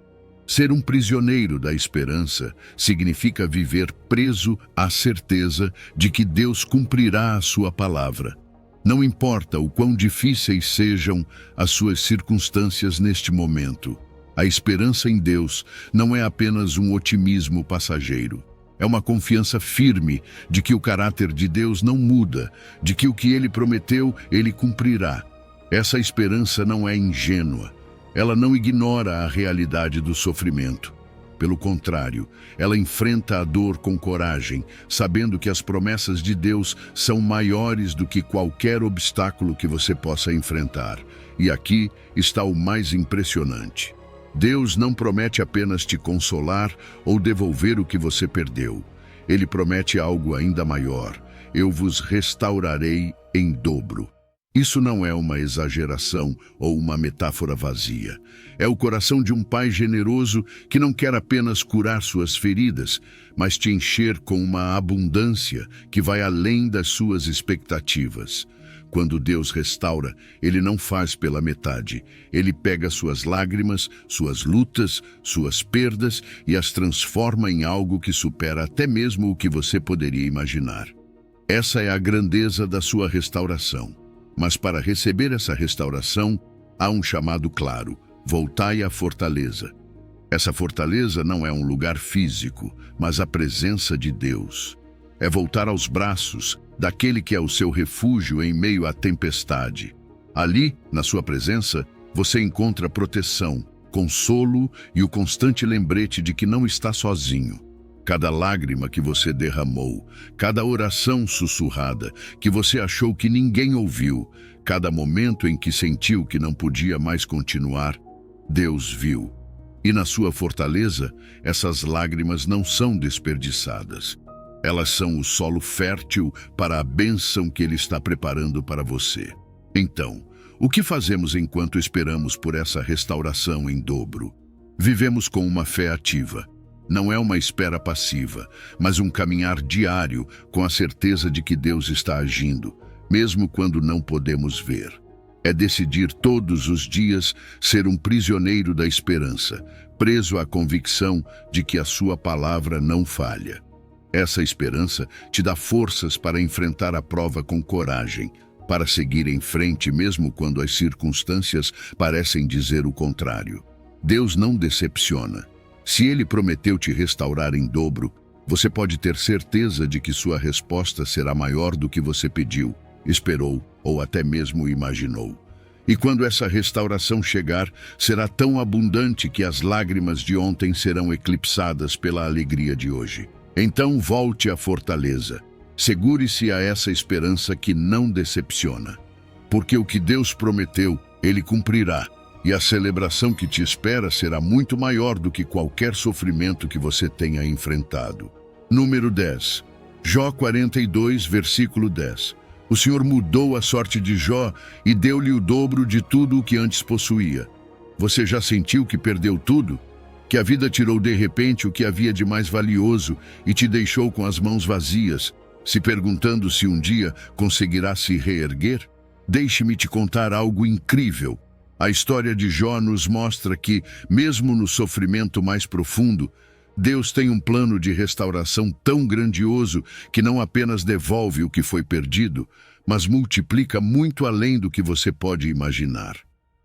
Ser um prisioneiro da esperança significa viver preso à certeza de que Deus cumprirá a sua palavra. Não importa o quão difíceis sejam as suas circunstâncias neste momento, a esperança em Deus não é apenas um otimismo passageiro. É uma confiança firme de que o caráter de Deus não muda, de que o que Ele prometeu, Ele cumprirá. Essa esperança não é ingênua. Ela não ignora a realidade do sofrimento. Pelo contrário, ela enfrenta a dor com coragem, sabendo que as promessas de Deus são maiores do que qualquer obstáculo que você possa enfrentar. E aqui está o mais impressionante. Deus não promete apenas te consolar ou devolver o que você perdeu. Ele promete algo ainda maior. Eu vos restaurarei em dobro. Isso não é uma exageração ou uma metáfora vazia. É o coração de um pai generoso que não quer apenas curar suas feridas, mas te encher com uma abundância que vai além das suas expectativas. Quando Deus restaura, Ele não faz pela metade. Ele pega suas lágrimas, suas lutas, suas perdas e as transforma em algo que supera até mesmo o que você poderia imaginar. Essa é a grandeza da sua restauração. Mas para receber essa restauração, há um chamado claro: voltai à fortaleza. Essa fortaleza não é um lugar físico, mas a presença de Deus. É voltar aos braços daquele que é o seu refúgio em meio à tempestade. Ali, na sua presença, você encontra proteção, consolo e o constante lembrete de que não está sozinho. Cada lágrima que você derramou, cada oração sussurrada que você achou que ninguém ouviu, cada momento em que sentiu que não podia mais continuar, Deus viu. E na sua fortaleza, essas lágrimas não são desperdiçadas. Elas são o solo fértil para a bênção que Ele está preparando para você. Então, o que fazemos enquanto esperamos por essa restauração em dobro? Vivemos com uma fé ativa. Não é uma espera passiva, mas um caminhar diário com a certeza de que Deus está agindo, mesmo quando não podemos ver. É decidir todos os dias ser um prisioneiro da esperança, preso à convicção de que a sua palavra não falha. Essa esperança te dá forças para enfrentar a prova com coragem, para seguir em frente mesmo quando as circunstâncias parecem dizer o contrário. Deus não decepciona. Se Ele prometeu te restaurar em dobro, você pode ter certeza de que sua resposta será maior do que você pediu, esperou ou até mesmo imaginou. E quando essa restauração chegar, será tão abundante que as lágrimas de ontem serão eclipsadas pela alegria de hoje. Então volte à fortaleza. Segure-se a essa esperança que não decepciona. Porque o que Deus prometeu, Ele cumprirá. E a celebração que te espera será muito maior do que qualquer sofrimento que você tenha enfrentado. Número 10. Jó 42, versículo 10. O Senhor mudou a sorte de Jó e deu-lhe o dobro de tudo o que antes possuía. Você já sentiu que perdeu tudo? Que a vida tirou de repente o que havia de mais valioso e te deixou com as mãos vazias, se perguntando se um dia conseguirá se reerguer? Deixe-me te contar algo incrível. A história de Jó nos mostra que, mesmo no sofrimento mais profundo, Deus tem um plano de restauração tão grandioso que não apenas devolve o que foi perdido, mas multiplica muito além do que você pode imaginar.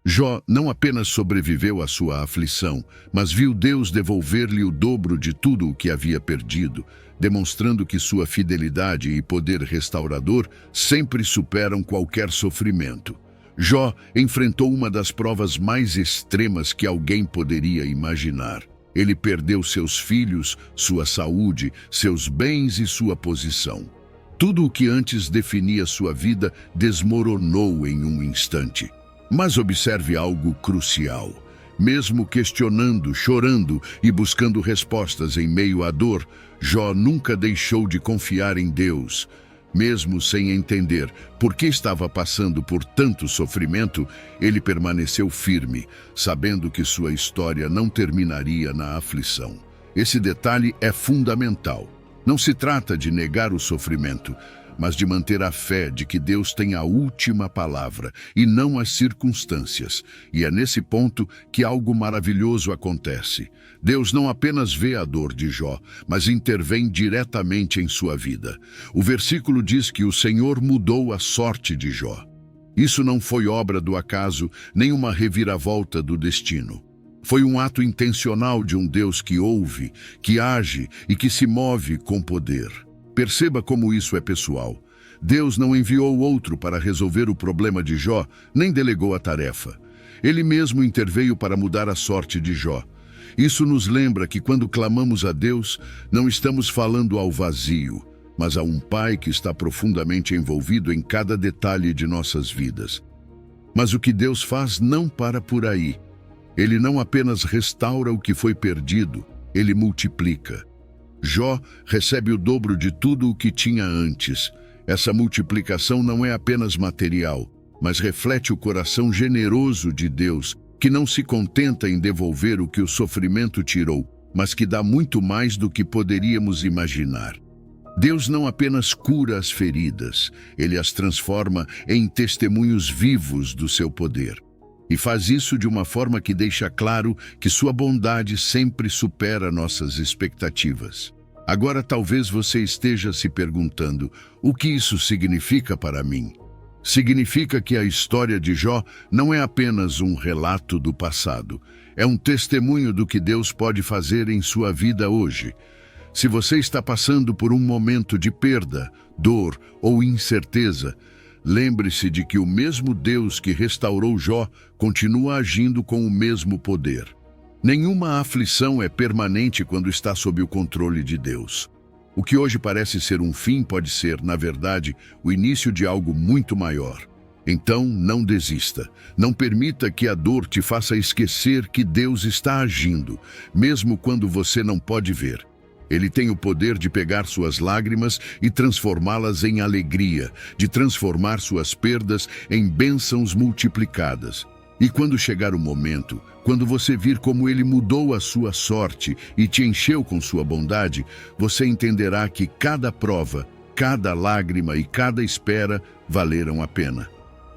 Jó não apenas sobreviveu à sua aflição, mas viu Deus devolver-lhe o dobro de tudo o que havia perdido, demonstrando que sua fidelidade e poder restaurador sempre superam qualquer sofrimento. Jó enfrentou uma das provas mais extremas que alguém poderia imaginar. Ele perdeu seus filhos, sua saúde, seus bens e sua posição. Tudo o que antes definia sua vida desmoronou em um instante. Mas observe algo crucial. Mesmo questionando, chorando e buscando respostas em meio à dor, Jó nunca deixou de confiar em Deus. Mesmo sem entender por que estava passando por tanto sofrimento, ele permaneceu firme, sabendo que sua história não terminaria na aflição. Esse detalhe é fundamental. Não se trata de negar o sofrimento, mas de manter a fé de que Deus tem a última palavra e não as circunstâncias. E é nesse ponto que algo maravilhoso acontece. Deus não apenas vê a dor de Jó, mas intervém diretamente em sua vida. O versículo diz que o Senhor mudou a sorte de Jó. Isso não foi obra do acaso, nem uma reviravolta do destino. Foi um ato intencional de um Deus que ouve, que age e que se move com poder. Perceba como isso é pessoal. Deus não enviou outro para resolver o problema de Jó, nem delegou a tarefa. Ele mesmo interveio para mudar a sorte de Jó. Isso nos lembra que quando clamamos a Deus, não estamos falando ao vazio, mas a um Pai que está profundamente envolvido em cada detalhe de nossas vidas. Mas o que Deus faz não para por aí. Ele não apenas restaura o que foi perdido, ele multiplica. Jó recebe o dobro de tudo o que tinha antes. Essa multiplicação não é apenas material, mas reflete o coração generoso de Deus, que não se contenta em devolver o que o sofrimento tirou, mas que dá muito mais do que poderíamos imaginar. Deus não apenas cura as feridas, Ele as transforma em testemunhos vivos do seu poder. E faz isso de uma forma que deixa claro que sua bondade sempre supera nossas expectativas. Agora talvez você esteja se perguntando, o que isso significa para mim? Significa que a história de Jó não é apenas um relato do passado, é um testemunho do que Deus pode fazer em sua vida hoje. Se você está passando por um momento de perda, dor ou incerteza, lembre-se de que o mesmo Deus que restaurou Jó continua agindo com o mesmo poder. Nenhuma aflição é permanente quando está sob o controle de Deus. O que hoje parece ser um fim pode ser, na verdade, o início de algo muito maior. Então, não desista. Não permita que a dor te faça esquecer que Deus está agindo, mesmo quando você não pode ver. Ele tem o poder de pegar suas lágrimas e transformá-las em alegria, de transformar suas perdas em bênçãos multiplicadas. E quando chegar o momento, quando você vir como Ele mudou a sua sorte e te encheu com sua bondade, você entenderá que cada prova, cada lágrima e cada espera valeram a pena.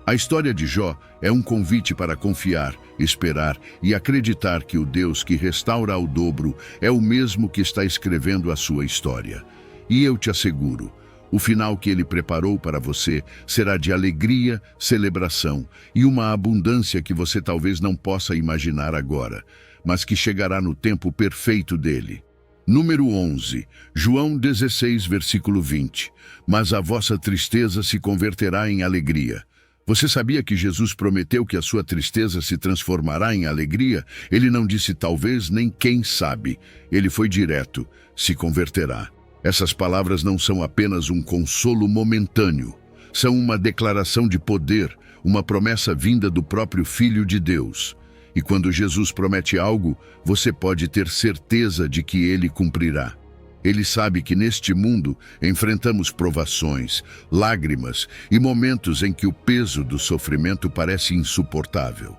A história de Jó é um convite para confiar, esperar e acreditar que o Deus que restaura ao dobro é o mesmo que está escrevendo a sua história. E eu te asseguro, o final que ele preparou para você será de alegria, celebração e uma abundância que você talvez não possa imaginar agora, mas que chegará no tempo perfeito dele. Número 11, João 16, versículo 20. Mas a vossa tristeza se converterá em alegria. Você sabia que Jesus prometeu que a sua tristeza se transformará em alegria? Ele não disse talvez nem quem sabe. Ele foi direto, se converterá. Essas palavras não são apenas um consolo momentâneo. São uma declaração de poder, uma promessa vinda do próprio Filho de Deus. E quando Jesus promete algo, você pode ter certeza de que ele cumprirá. Ele sabe que neste mundo enfrentamos provações, lágrimas e momentos em que o peso do sofrimento parece insuportável.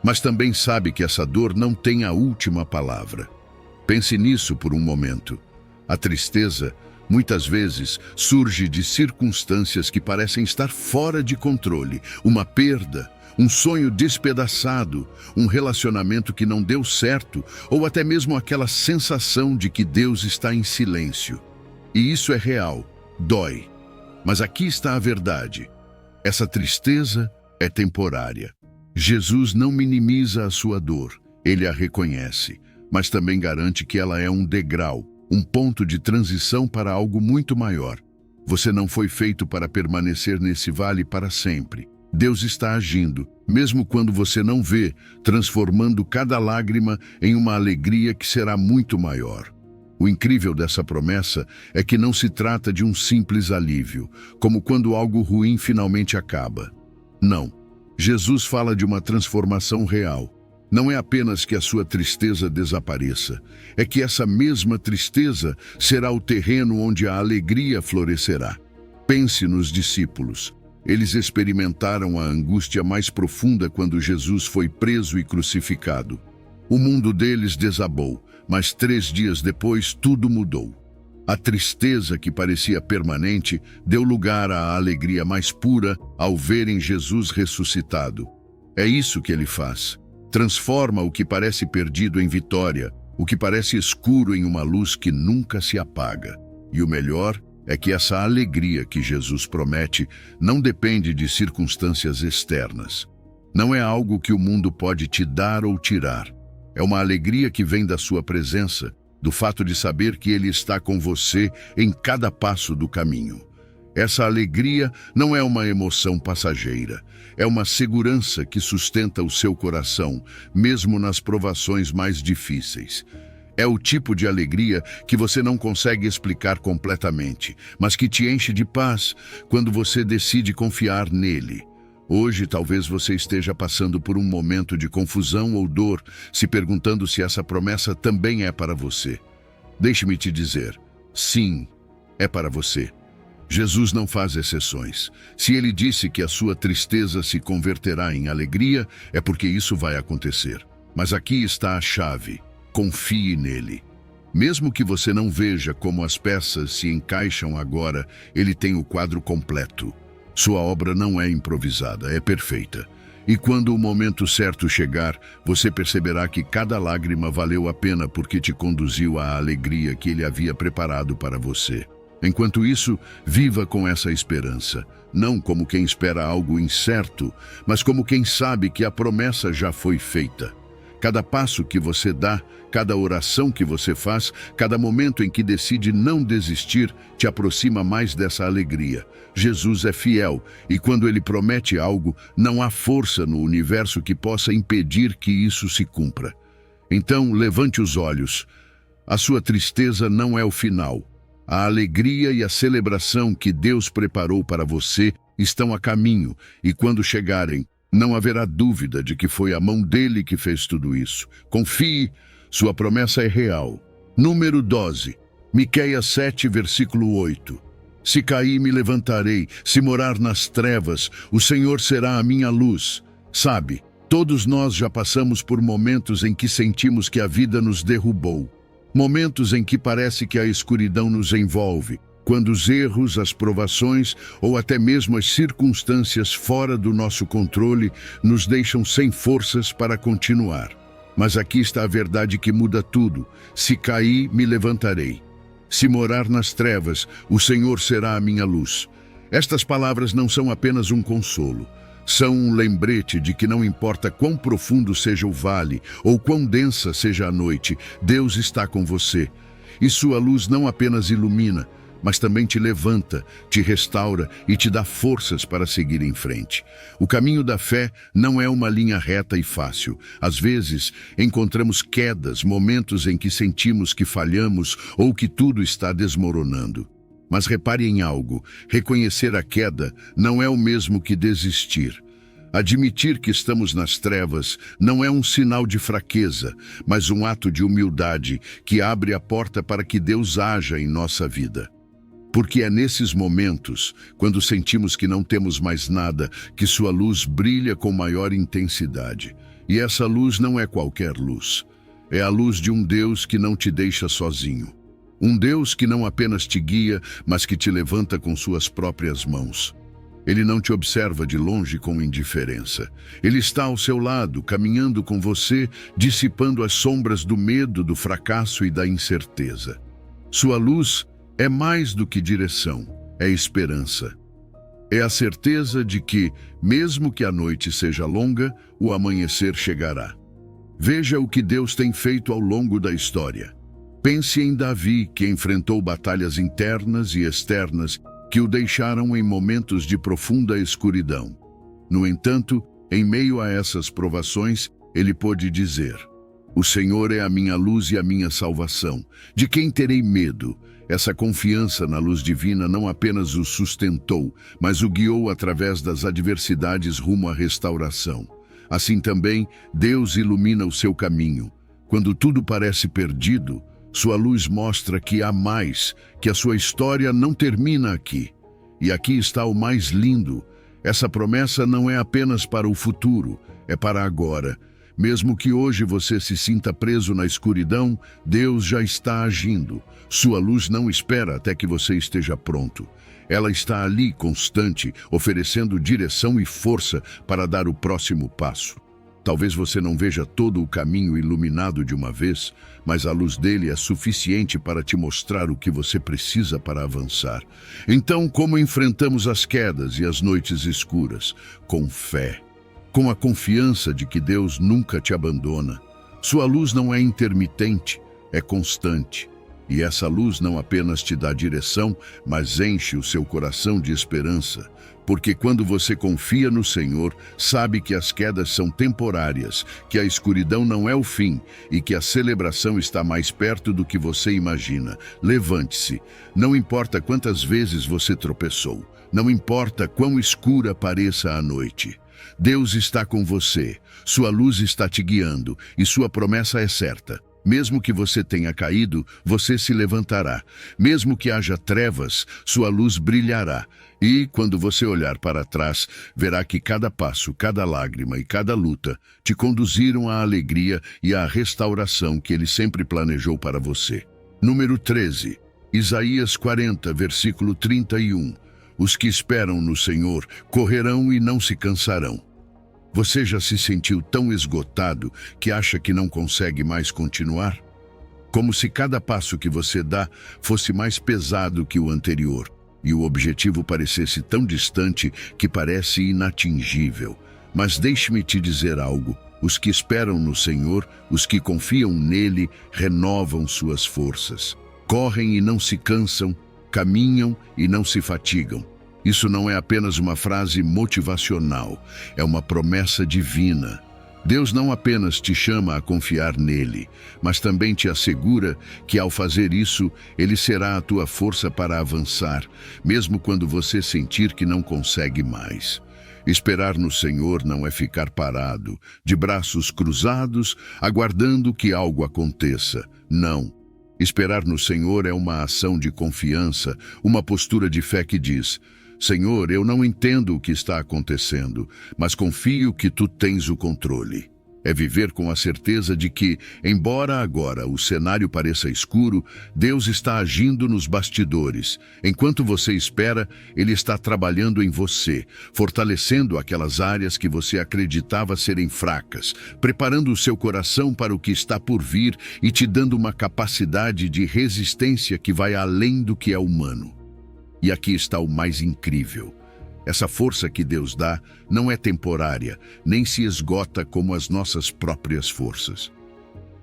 Mas também sabe que essa dor não tem a última palavra. Pense nisso por um momento. A tristeza, muitas vezes, surge de circunstâncias que parecem estar fora de controle, uma perda, um sonho despedaçado, um relacionamento que não deu certo, ou até mesmo aquela sensação de que Deus está em silêncio. E isso é real, dói. Mas aqui está a verdade. Essa tristeza é temporária. Jesus não minimiza a sua dor, ele a reconhece, mas também garante que ela é um degrau, um ponto de transição para algo muito maior. Você não foi feito para permanecer nesse vale para sempre. Deus está agindo, mesmo quando você não vê, transformando cada lágrima em uma alegria que será muito maior. O incrível dessa promessa é que não se trata de um simples alívio, como quando algo ruim finalmente acaba. Não. Jesus fala de uma transformação real. Não é apenas que a sua tristeza desapareça, é que essa mesma tristeza será o terreno onde a alegria florescerá. Pense nos discípulos. Eles experimentaram a angústia mais profunda quando Jesus foi preso e crucificado. O mundo deles desabou, mas 3 dias depois tudo mudou. A tristeza que parecia permanente deu lugar à alegria mais pura ao verem Jesus ressuscitado. É isso que ele faz. Transforma o que parece perdido em vitória, o que parece escuro em uma luz que nunca se apaga. E o melhor é que essa alegria que Jesus promete não depende de circunstâncias externas. Não é algo que o mundo pode te dar ou tirar. É uma alegria que vem da sua presença, do fato de saber que Ele está com você em cada passo do caminho. Essa alegria não é uma emoção passageira, é uma segurança que sustenta o seu coração, mesmo nas provações mais difíceis. É o tipo de alegria que você não consegue explicar completamente, mas que te enche de paz quando você decide confiar nele. Hoje, talvez você esteja passando por um momento de confusão ou dor, se perguntando se essa promessa também é para você. Deixe-me te dizer, sim, é para você. Jesus não faz exceções. Se ele disse que a sua tristeza se converterá em alegria, é porque isso vai acontecer. Mas aqui está a chave. Confie nele. Mesmo que você não veja como as peças se encaixam agora, ele tem o quadro completo. Sua obra não é improvisada, é perfeita. E quando o momento certo chegar, você perceberá que cada lágrima valeu a pena porque te conduziu à alegria que ele havia preparado para você. Enquanto isso, viva com essa esperança, não como quem espera algo incerto, mas como quem sabe que a promessa já foi feita. Cada passo que você dá, cada oração que você faz, cada momento em que decide não desistir, te aproxima mais dessa alegria. Jesus é fiel e quando ele promete algo, não há força no universo que possa impedir que isso se cumpra. Então, levante os olhos. A sua tristeza não é o final. A alegria e a celebração que Deus preparou para você estão a caminho e quando chegarem, não haverá dúvida de que foi a mão dele que fez tudo isso. Confie, sua promessa é real. Número 12, Miqueias 7, versículo 8. Se cair, me levantarei. Se morar nas trevas, o Senhor será a minha luz. Sabe, todos nós já passamos por momentos em que sentimos que a vida nos derrubou. Momentos em que parece que a escuridão nos envolve, Quando os erros, as provações ou até mesmo as circunstâncias fora do nosso controle nos deixam sem forças para continuar. Mas aqui está a verdade que muda tudo. Se cair, me levantarei. Se morar nas trevas, o Senhor será a minha luz. Estas palavras não são apenas um consolo. São um lembrete de que não importa quão profundo seja o vale ou quão densa seja a noite, Deus está com você. E sua luz não apenas ilumina, mas também te levanta, te restaura e te dá forças para seguir em frente. O caminho da fé não é uma linha reta e fácil. Às vezes, encontramos quedas, momentos em que sentimos que falhamos ou que tudo está desmoronando. Mas repare em algo, reconhecer a queda não é o mesmo que desistir. Admitir que estamos nas trevas não é um sinal de fraqueza, mas um ato de humildade que abre a porta para que Deus haja em nossa vida. Porque é nesses momentos, quando sentimos que não temos mais nada, que sua luz brilha com maior intensidade. E essa luz não é qualquer luz. É a luz de um Deus que não te deixa sozinho. Um Deus que não apenas te guia, mas que te levanta com suas próprias mãos. Ele não te observa de longe com indiferença. Ele está ao seu lado, caminhando com você, dissipando as sombras do medo, do fracasso e da incerteza. Sua luz é mais do que direção, é esperança. É a certeza de que, mesmo que a noite seja longa, o amanhecer chegará. Veja o que Deus tem feito ao longo da história. Pense em Davi, que enfrentou batalhas internas e externas que o deixaram em momentos de profunda escuridão. No entanto, em meio a essas provações, ele pôde dizer: "O Senhor é a minha luz e a minha salvação. De quem terei medo?" Essa confiança na luz divina não apenas o sustentou, mas o guiou através das adversidades rumo à restauração. Assim também, Deus ilumina o seu caminho. Quando tudo parece perdido, sua luz mostra que há mais, que a sua história não termina aqui. E aqui está o mais lindo. Essa promessa não é apenas para o futuro, é para agora. Mesmo que hoje você se sinta preso na escuridão, Deus já está agindo. Sua luz não espera até que você esteja pronto. Ela está ali, constante, oferecendo direção e força para dar o próximo passo. Talvez você não veja todo o caminho iluminado de uma vez, mas a luz dele é suficiente para te mostrar o que você precisa para avançar. Então, como enfrentamos as quedas e as noites escuras? Com fé. Com a confiança de que Deus nunca te abandona. Sua luz não é intermitente, é constante. E essa luz não apenas te dá direção, mas enche o seu coração de esperança. Porque quando você confia no Senhor, sabe que as quedas são temporárias, que a escuridão não é o fim e que a celebração está mais perto do que você imagina. Levante-se. Não importa quantas vezes você tropeçou. Não importa quão escura pareça a noite. Deus está com você, sua luz está te guiando e sua promessa é certa. Mesmo que você tenha caído, você se levantará. Mesmo que haja trevas, sua luz brilhará. E, quando você olhar para trás, verá que cada passo, cada lágrima e cada luta te conduziram à alegria e à restauração que Ele sempre planejou para você. Número 13, Isaías 40, versículo 31. Os que esperam no Senhor correrão e não se cansarão. Você já se sentiu tão esgotado que acha que não consegue mais continuar? Como se cada passo que você dá fosse mais pesado que o anterior e o objetivo parecesse tão distante que parece inatingível. Mas deixe-me te dizer algo. Os que esperam no Senhor, os que confiam nele, renovam suas forças. Correm e não se cansam, caminham e não se fatigam. Isso não é apenas uma frase motivacional, é uma promessa divina. Deus não apenas te chama a confiar nele, mas também te assegura que ao fazer isso, ele será a tua força para avançar, mesmo quando você sentir que não consegue mais. Esperar no Senhor não é ficar parado, de braços cruzados, aguardando que algo aconteça. Não. Esperar no Senhor é uma ação de confiança, uma postura de fé que diz: Senhor, eu não entendo o que está acontecendo, mas confio que Tu tens o controle. É viver com a certeza de que, embora agora o cenário pareça escuro, Deus está agindo nos bastidores. Enquanto você espera, Ele está trabalhando em você, fortalecendo aquelas áreas que você acreditava serem fracas, preparando o seu coração para o que está por vir e te dando uma capacidade de resistência que vai além do que é humano. E aqui está o mais incrível. Essa força que Deus dá não é temporária, nem se esgota como as nossas próprias forças.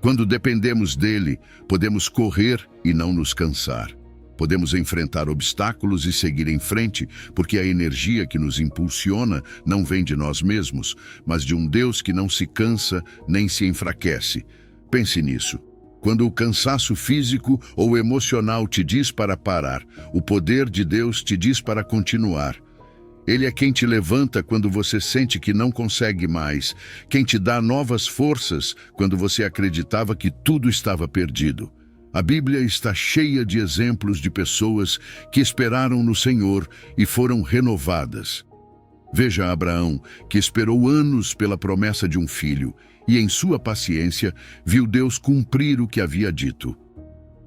Quando dependemos dele, podemos correr e não nos cansar. Podemos enfrentar obstáculos e seguir em frente, porque a energia que nos impulsiona não vem de nós mesmos, mas de um Deus que não se cansa nem se enfraquece. Pense nisso. Quando o cansaço físico ou emocional te diz para parar, o poder de Deus te diz para continuar. Ele é quem te levanta quando você sente que não consegue mais, quem te dá novas forças quando você acreditava que tudo estava perdido. A Bíblia está cheia de exemplos de pessoas que esperaram no Senhor e foram renovadas. Veja Abraão, que esperou anos pela promessa de um filho, e em sua paciência viu Deus cumprir o que havia dito.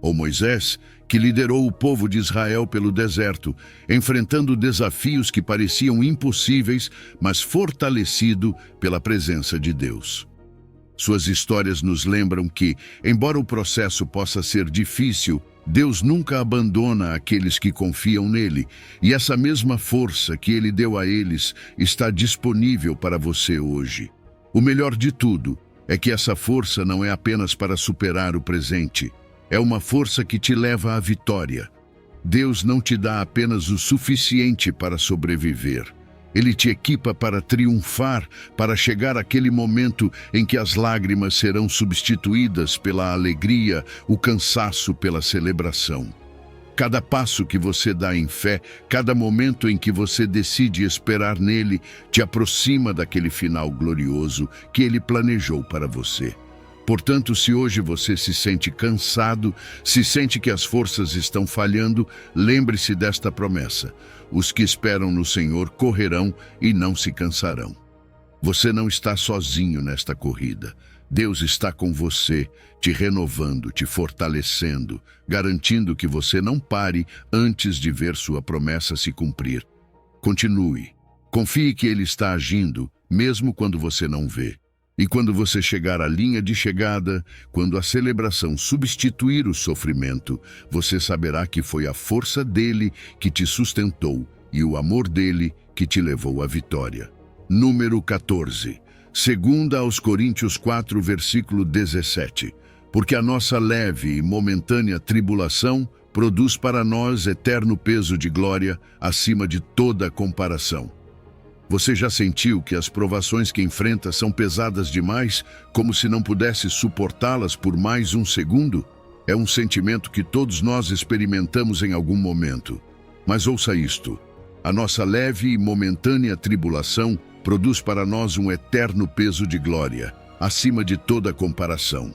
Ou Moisés, que liderou o povo de Israel pelo deserto, enfrentando desafios que pareciam impossíveis, mas fortalecido pela presença de Deus. Suas histórias nos lembram que, embora o processo possa ser difícil, Deus nunca abandona aqueles que confiam nele, e essa mesma força que ele deu a eles está disponível para você hoje. O melhor de tudo é que essa força não é apenas para superar o presente. É uma força que te leva à vitória. Deus não te dá apenas o suficiente para sobreviver. Ele te equipa para triunfar, para chegar àquele momento em que as lágrimas serão substituídas pela alegria, o cansaço pela celebração. Cada passo que você dá em fé, cada momento em que você decide esperar nele, te aproxima daquele final glorioso que ele planejou para você. Portanto, se hoje você se sente cansado, se sente que as forças estão falhando, lembre-se desta promessa: os que esperam no Senhor correrão e não se cansarão. Você não está sozinho nesta corrida. Deus está com você, te renovando, te fortalecendo, garantindo que você não pare antes de ver sua promessa se cumprir. Continue. Confie que Ele está agindo, mesmo quando você não vê. E quando você chegar à linha de chegada, quando a celebração substituir o sofrimento, você saberá que foi a força dele que te sustentou e o amor dele que te levou à vitória. Número 14. 2 aos Coríntios 4, versículo 17. Porque a nossa leve e momentânea tribulação produz para nós eterno peso de glória acima de toda comparação. Você já sentiu que as provações que enfrenta são pesadas demais, como se não pudesse suportá-las por mais um segundo? É um sentimento que todos nós experimentamos em algum momento. Mas ouça isto: a nossa leve e momentânea tribulação produz para nós um eterno peso de glória, acima de toda comparação.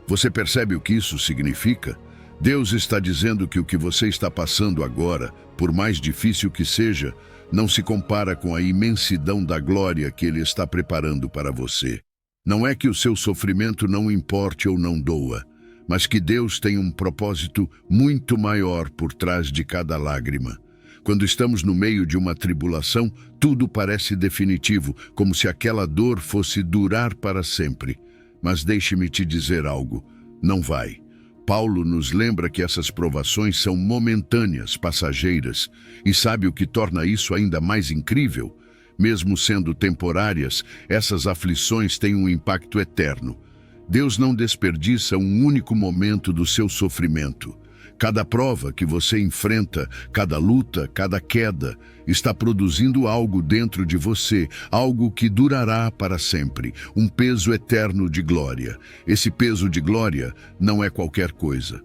Você percebe o que isso significa? Deus está dizendo que o que você está passando agora, por mais difícil que seja, não se compara com a imensidão da glória que Ele está preparando para você. Não é que o seu sofrimento não importe ou não doa, mas que Deus tem um propósito muito maior por trás de cada lágrima. Quando estamos no meio de uma tribulação, tudo parece definitivo, como se aquela dor fosse durar para sempre. Mas deixe-me te dizer algo: não vai. Paulo nos lembra que essas provações são momentâneas, passageiras, e sabe o que torna isso ainda mais incrível? Mesmo sendo temporárias, essas aflições têm um impacto eterno. Deus não desperdiça um único momento do seu sofrimento. Cada prova que você enfrenta, cada luta, cada queda, está produzindo algo dentro de você, algo que durará para sempre, um peso eterno de glória. Esse peso de glória não é qualquer coisa.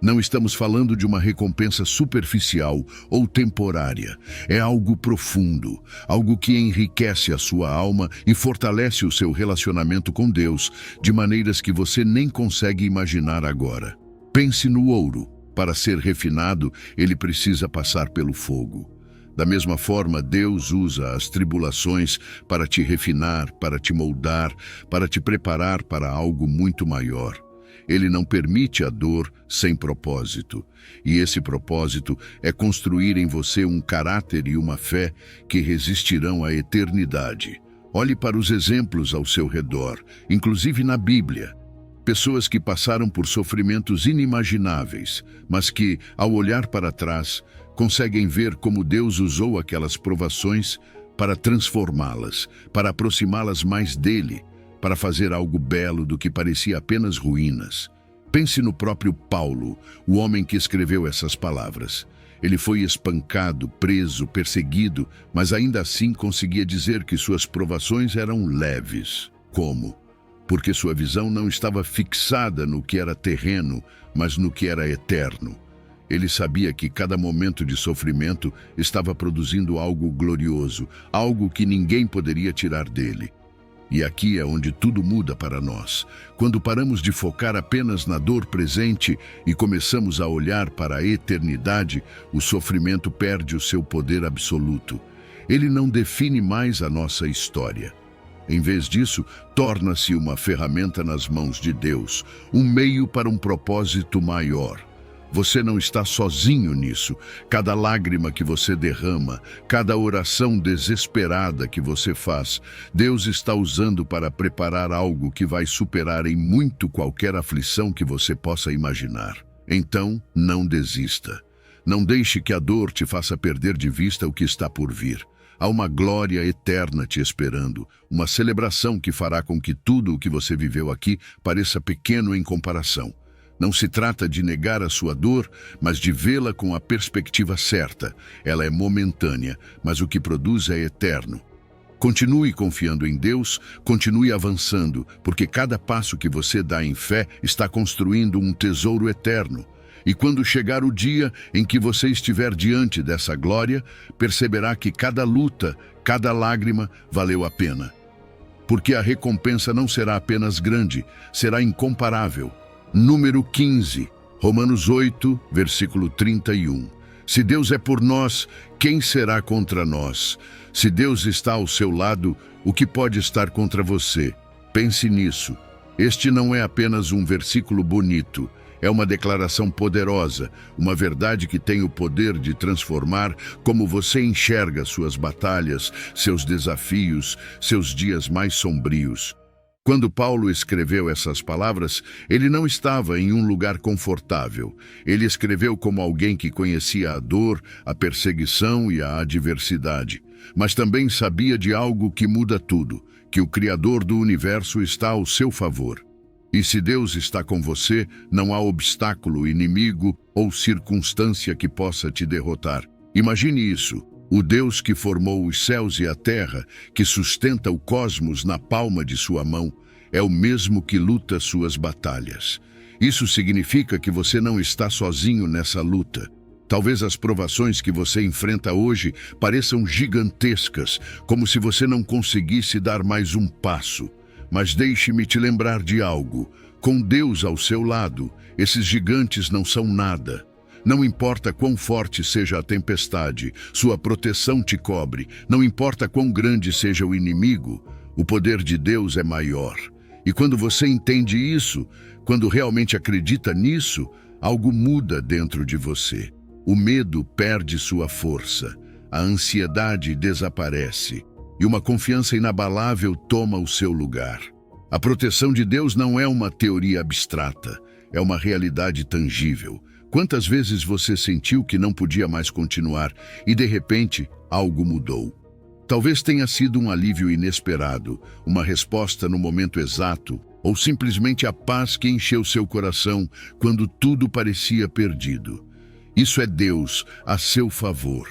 Não estamos falando de uma recompensa superficial ou temporária. É algo profundo, algo que enriquece a sua alma e fortalece o seu relacionamento com Deus, de maneiras que você nem consegue imaginar agora. Pense no ouro. Para ser refinado, ele precisa passar pelo fogo. Da mesma forma, Deus usa as tribulações para te refinar, para te moldar, para te preparar para algo muito maior. Ele não permite a dor sem propósito. E esse propósito é construir em você um caráter e uma fé que resistirão à eternidade. Olhe para os exemplos ao seu redor, inclusive na Bíblia. Pessoas que passaram por sofrimentos inimagináveis, mas que, ao olhar para trás, conseguem ver como Deus usou aquelas provações para transformá-las, para aproximá-las mais dele, para fazer algo belo do que parecia apenas ruínas. Pense no próprio Paulo, o homem que escreveu essas palavras. Ele foi espancado, preso, perseguido, mas ainda assim conseguia dizer que suas provações eram leves. Como? Porque sua visão não estava fixada no que era terreno, mas no que era eterno. Ele sabia que cada momento de sofrimento estava produzindo algo glorioso, algo que ninguém poderia tirar dele. E aqui é onde tudo muda para nós. Quando paramos de focar apenas na dor presente e começamos a olhar para a eternidade, o sofrimento perde o seu poder absoluto. Ele não define mais a nossa história. Em vez disso, torna-se uma ferramenta nas mãos de Deus, um meio para um propósito maior. Você não está sozinho nisso. Cada lágrima que você derrama, cada oração desesperada que você faz, Deus está usando para preparar algo que vai superar em muito qualquer aflição que você possa imaginar. Então, não desista. Não deixe que a dor te faça perder de vista o que está por vir. Há uma glória eterna te esperando, uma celebração que fará com que tudo o que você viveu aqui pareça pequeno em comparação. Não se trata de negar a sua dor, mas de vê-la com a perspectiva certa. Ela é momentânea, mas o que produz é eterno. Continue confiando em Deus, continue avançando, porque cada passo que você dá em fé está construindo um tesouro eterno. E quando chegar o dia em que você estiver diante dessa glória, perceberá que cada luta, cada lágrima valeu a pena. Porque a recompensa não será apenas grande, será incomparável. Número 15, Romanos 8, versículo 31. Se Deus é por nós, quem será contra nós? Se Deus está ao seu lado, o que pode estar contra você? Pense nisso. Este não é apenas um versículo bonito, é uma declaração poderosa, uma verdade que tem o poder de transformar como você enxerga suas batalhas, seus desafios, seus dias mais sombrios. Quando Paulo escreveu essas palavras, ele não estava em um lugar confortável. Ele escreveu como alguém que conhecia a dor, a perseguição e a adversidade, mas também sabia de algo que muda tudo, que o Criador do universo está ao seu favor. E se Deus está com você, não há obstáculo, inimigo ou circunstância que possa te derrotar. Imagine isso. O Deus que formou os céus e a terra, que sustenta o cosmos na palma de sua mão, é o mesmo que luta suas batalhas. Isso significa que você não está sozinho nessa luta. Talvez as provações que você enfrenta hoje pareçam gigantescas, como se você não conseguisse dar mais um passo. Mas deixe-me te lembrar de algo. Com Deus ao seu lado, esses gigantes não são nada. Não importa quão forte seja a tempestade, sua proteção te cobre. Não importa quão grande seja o inimigo, o poder de Deus é maior. E quando você entende isso, quando realmente acredita nisso, algo muda dentro de você. O medo perde sua força, a ansiedade desaparece e uma confiança inabalável toma o seu lugar. A proteção de Deus não é uma teoria abstrata, é uma realidade tangível. Quantas vezes você sentiu que não podia mais continuar e, de repente, algo mudou? Talvez tenha sido um alívio inesperado, uma resposta no momento exato, ou simplesmente a paz que encheu seu coração quando tudo parecia perdido. Isso é Deus a seu favor.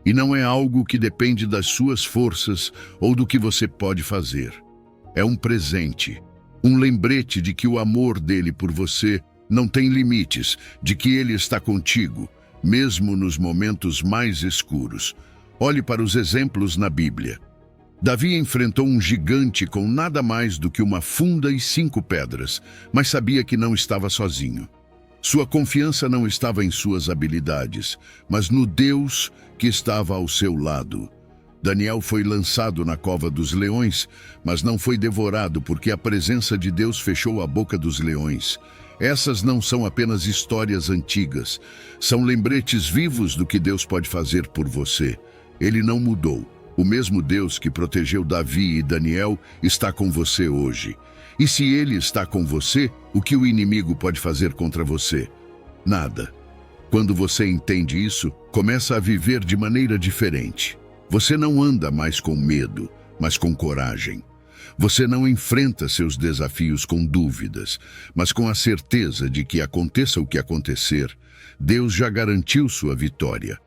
E não é algo que depende das suas forças ou do que você pode fazer. É um presente, um lembrete de que o amor dele por você não tem limites, de que ele está contigo, mesmo nos momentos mais escuros. Olhe para os exemplos na Bíblia. Davi enfrentou um gigante com nada mais do que uma funda e 5 pedras, mas sabia que não estava sozinho. Sua confiança não estava em suas habilidades, mas no Deus que estava ao seu lado. Daniel foi lançado na cova dos leões, mas não foi devorado porque a presença de Deus fechou a boca dos leões. Essas não são apenas histórias antigas, são lembretes vivos do que Deus pode fazer por você. Ele não mudou. O mesmo Deus que protegeu Davi e Daniel está com você hoje. E se ele está com você, o que o inimigo pode fazer contra você? Nada. Quando você entende isso, começa a viver de maneira diferente. Você não anda mais com medo, mas com coragem. Você não enfrenta seus desafios com dúvidas, mas com a certeza de que aconteça o que acontecer, Deus já garantiu sua vitória.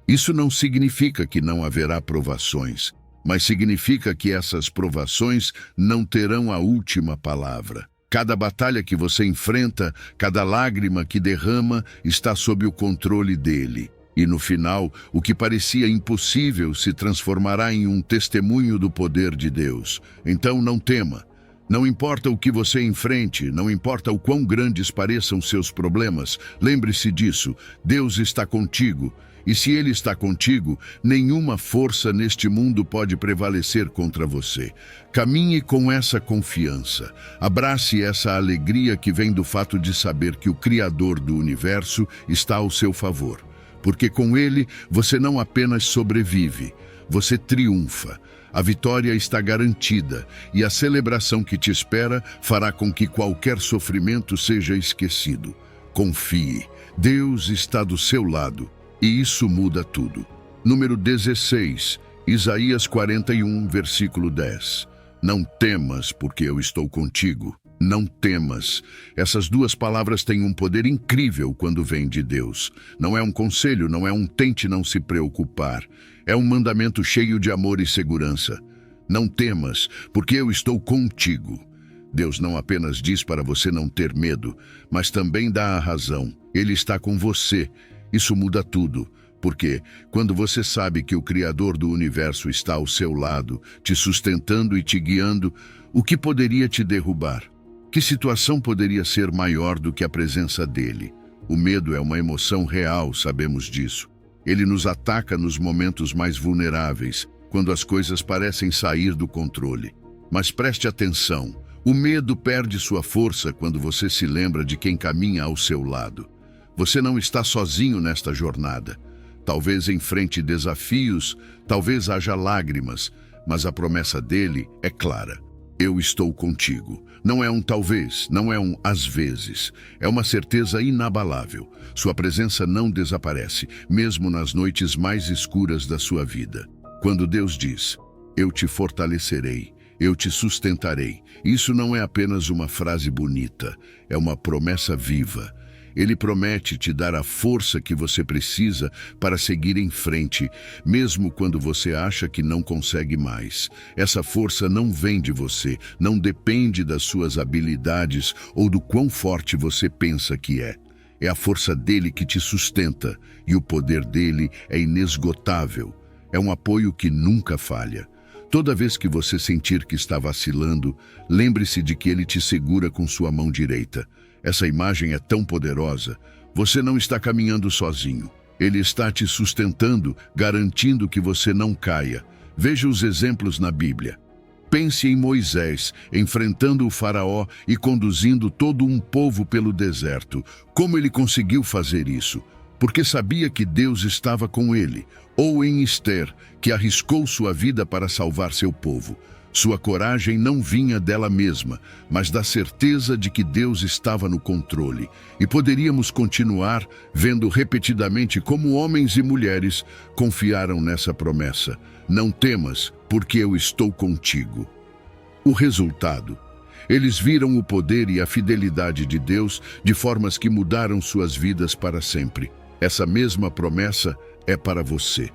Isso não significa que não haverá provações, mas significa que essas provações não terão a última palavra. Cada batalha que você enfrenta, cada lágrima que derrama, está sob o controle dele. E no final, o que parecia impossível se transformará em um testemunho do poder de Deus. Então não tema. Não importa o que você enfrente, não importa o quão grandes pareçam seus problemas, lembre-se disso, Deus está contigo. E se Ele está contigo, nenhuma força neste mundo pode prevalecer contra você. Caminhe com essa confiança. Abrace essa alegria que vem do fato de saber que o Criador do universo está ao seu favor. Porque com Ele, você não apenas sobrevive, você triunfa. A vitória está garantida e a celebração que te espera fará com que qualquer sofrimento seja esquecido. Confie, Deus está do seu lado. E isso muda tudo. Número 16, Isaías 41, versículo 10. Não temas, porque eu estou contigo. Não temas. Essas duas palavras têm um poder incrível quando vêm de Deus. Não é um conselho, não é um tente não se preocupar. É um mandamento cheio de amor e segurança. Não temas, porque eu estou contigo. Deus não apenas diz para você não ter medo, mas também dá a razão. Ele está com você. Isso muda tudo, porque quando você sabe que o Criador do universo está ao seu lado, te sustentando e te guiando, o que poderia te derrubar? Que situação poderia ser maior do que a presença dele? O medo é uma emoção real, sabemos disso. Ele nos ataca nos momentos mais vulneráveis, quando as coisas parecem sair do controle. Mas preste atenção, o medo perde sua força quando você se lembra de quem caminha ao seu lado. Você não está sozinho nesta jornada. Talvez enfrente desafios, talvez haja lágrimas, mas a promessa dele é clara. Eu estou contigo. Não é um talvez, não é um às vezes. É uma certeza inabalável. Sua presença não desaparece, mesmo nas noites mais escuras da sua vida. Quando Deus diz, eu te fortalecerei, eu te sustentarei, isso não é apenas uma frase bonita, é uma promessa viva. Ele promete te dar a força que você precisa para seguir em frente, mesmo quando você acha que não consegue mais. Essa força não vem de você, não depende das suas habilidades ou do quão forte você pensa que é. É a força dele que te sustenta, e o poder dele é inesgotável. É um apoio que nunca falha. Toda vez que você sentir que está vacilando, lembre-se de que ele te segura com sua mão direita. Essa imagem é tão poderosa. Você não está caminhando sozinho. Ele está te sustentando, garantindo que você não caia. Veja os exemplos na Bíblia. Pense em Moisés, enfrentando o faraó e conduzindo todo um povo pelo deserto. Como ele conseguiu fazer isso? Porque sabia que Deus estava com ele. Ou em Ester, que arriscou sua vida para salvar seu povo. Sua coragem não vinha dela mesma, mas da certeza de que Deus estava no controle. E poderíamos continuar vendo repetidamente como homens e mulheres confiaram nessa promessa. Não temas, porque eu estou contigo. O resultado: eles viram o poder e a fidelidade de Deus de formas que mudaram suas vidas para sempre. Essa mesma promessa é para você.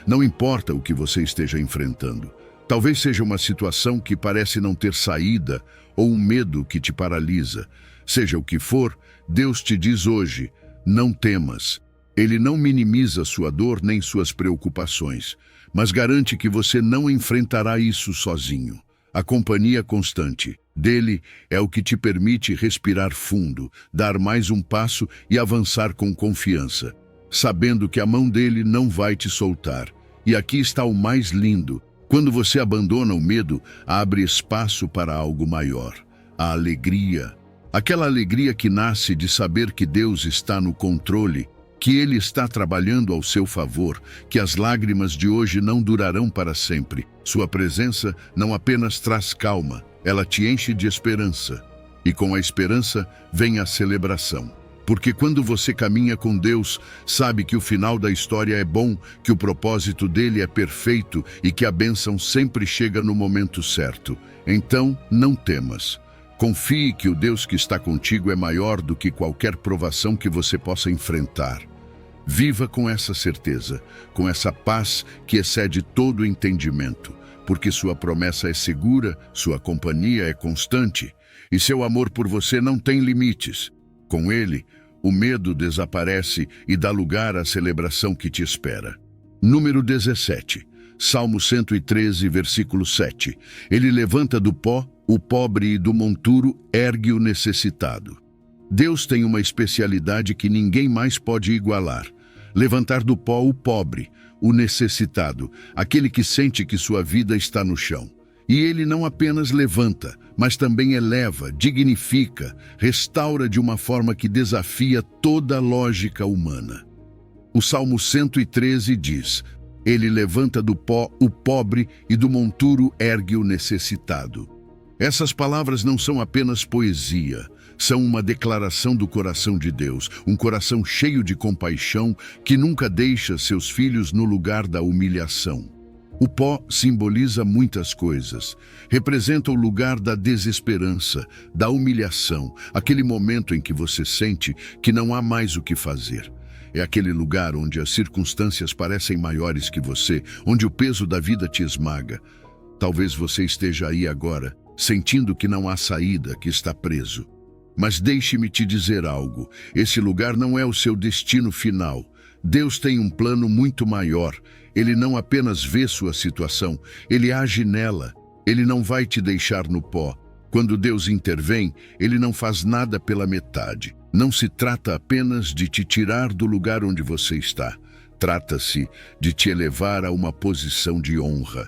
Não importa o que você esteja enfrentando. Talvez seja uma situação que parece não ter saída ou um medo que te paralisa. Seja o que for, Deus te diz hoje, não temas. Ele não minimiza sua dor nem suas preocupações, mas garante que você não enfrentará isso sozinho. A companhia constante dele é o que te permite respirar fundo, dar mais um passo e avançar com confiança, sabendo que a mão dele não vai te soltar. E aqui está o mais lindo. Quando você abandona o medo, abre espaço para algo maior. A alegria. Aquela alegria que nasce de saber que Deus está no controle, que Ele está trabalhando ao seu favor, que as lágrimas de hoje não durarão para sempre. Sua presença não apenas traz calma, ela te enche de esperança. E com a esperança vem a celebração. Porque quando você caminha com Deus, sabe que o final da história é bom, que o propósito dele é perfeito e que a bênção sempre chega no momento certo. Então, não temas. Confie que o Deus que está contigo é maior do que qualquer provação que você possa enfrentar. Viva com essa certeza, com essa paz que excede todo entendimento, porque sua promessa é segura, sua companhia é constante e seu amor por você não tem limites. Com ele, o medo desaparece e dá lugar à celebração que te espera. Número 17, Salmo 113, versículo 7. Ele levanta do pó o pobre e do monturo ergue o necessitado. Deus tem uma especialidade que ninguém mais pode igualar. Levantar do pó o pobre, o necessitado, aquele que sente que sua vida está no chão. E ele não apenas levanta, mas também eleva, dignifica, restaura de uma forma que desafia toda a lógica humana. O Salmo 113 diz: ele levanta do pó o pobre e do monturo ergue o necessitado. Essas palavras não são apenas poesia, são uma declaração do coração de Deus, um coração cheio de compaixão que nunca deixa seus filhos no lugar da humilhação. O pó simboliza muitas coisas. Representa o lugar da desesperança, da humilhação, aquele momento em que você sente que não há mais o que fazer. É aquele lugar onde as circunstâncias parecem maiores que você, onde o peso da vida te esmaga. Talvez você esteja aí agora, sentindo que não há saída, que está preso. Mas deixe-me te dizer algo, esse lugar não é o seu destino final. Deus tem um plano muito maior. Ele não apenas vê sua situação, ele age nela. Ele não vai te deixar no pó. Quando Deus intervém, ele não faz nada pela metade. Não se trata apenas de te tirar do lugar onde você está. Trata-se de te elevar a uma posição de honra.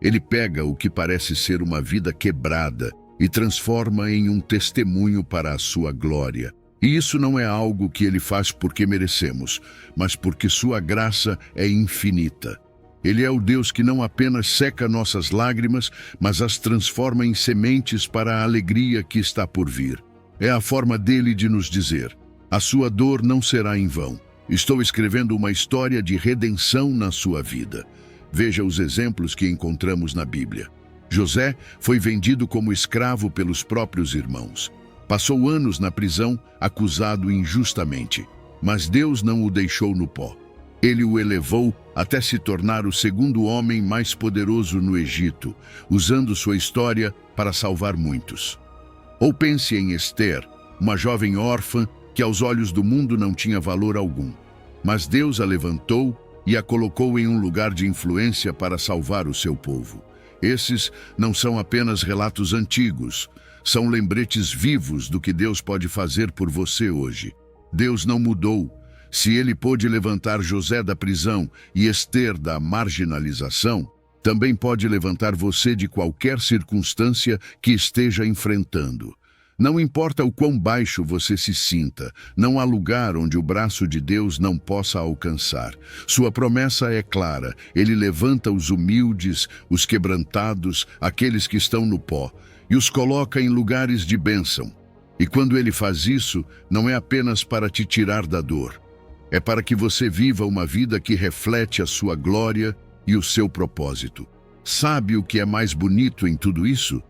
Ele pega o que parece ser uma vida quebrada e transforma em um testemunho para a sua glória. E isso não é algo que ele faz porque merecemos, mas porque sua graça é infinita. Ele é o Deus que não apenas seca nossas lágrimas, mas as transforma em sementes para a alegria que está por vir. É a forma dele de nos dizer: a sua dor não será em vão. Estou escrevendo uma história de redenção na sua vida. Veja os exemplos que encontramos na Bíblia. José foi vendido como escravo pelos próprios irmãos. Passou anos na prisão, acusado injustamente. Mas Deus não o deixou no pó. Ele o elevou até se tornar o segundo homem mais poderoso no Egito, usando sua história para salvar muitos. Ou pense em Ester, uma jovem órfã que aos olhos do mundo não tinha valor algum. Mas Deus a levantou e a colocou em um lugar de influência para salvar o seu povo. Esses não são apenas relatos antigos, são lembretes vivos do que Deus pode fazer por você hoje. Deus não mudou. Se ele pôde levantar José da prisão e Ester da marginalização, também pode levantar você de qualquer circunstância que esteja enfrentando. Não importa o quão baixo você se sinta, não há lugar onde o braço de Deus não possa alcançar. Sua promessa é clara: ele levanta os humildes, os quebrantados, aqueles que estão no pó, e os coloca em lugares de bênção. E quando ele faz isso, não é apenas para te tirar da dor. É para que você viva uma vida que reflete a sua glória e o seu propósito. Sabe o que é mais bonito em tudo isso?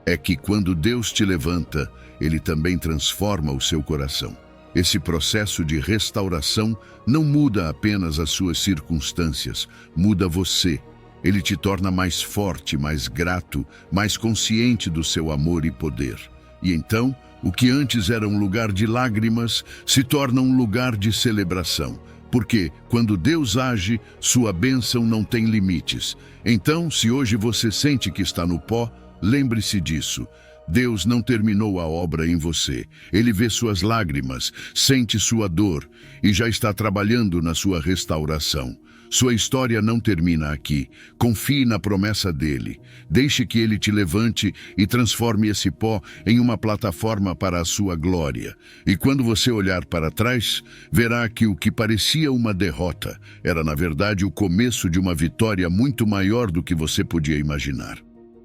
É que quando Deus te levanta, ele também transforma o seu coração. Esse processo de restauração não muda apenas as suas circunstâncias, muda você. Ele te torna mais forte, mais grato, mais consciente do seu amor e poder. E então, o que antes era um lugar de lágrimas se torna um lugar de celebração. Porque, quando Deus age, sua bênção não tem limites. Então, se hoje você sente que está no pó, lembre-se disso. Deus não terminou a obra em você. Ele vê suas lágrimas, sente sua dor e já está trabalhando na sua restauração. Sua história não termina aqui. Confie na promessa dele. Deixe que ele te levante e transforme esse pó em uma plataforma para a sua glória. E quando você olhar para trás, verá que o que parecia uma derrota era, na verdade, o começo de uma vitória muito maior do que você podia imaginar.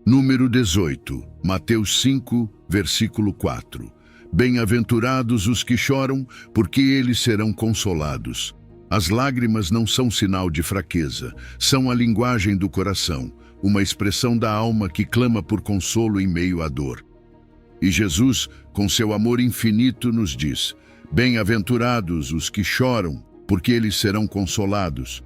Número 18, Mateus 5, versículo 4. Bem-aventurados os que choram, porque eles serão consolados. As lágrimas não são sinal de fraqueza, são a linguagem do coração, uma expressão da alma que clama por consolo em meio à dor. E Jesus, com seu amor infinito, nos diz: bem-aventurados os que choram, porque eles serão consolados.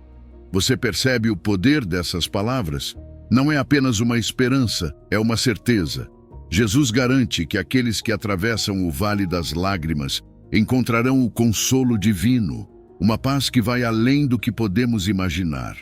Você percebe o poder dessas palavras? Não é apenas uma esperança, é uma certeza. Jesus garante que aqueles que atravessam o vale das lágrimas encontrarão o consolo divino, uma paz que vai além do que podemos imaginar.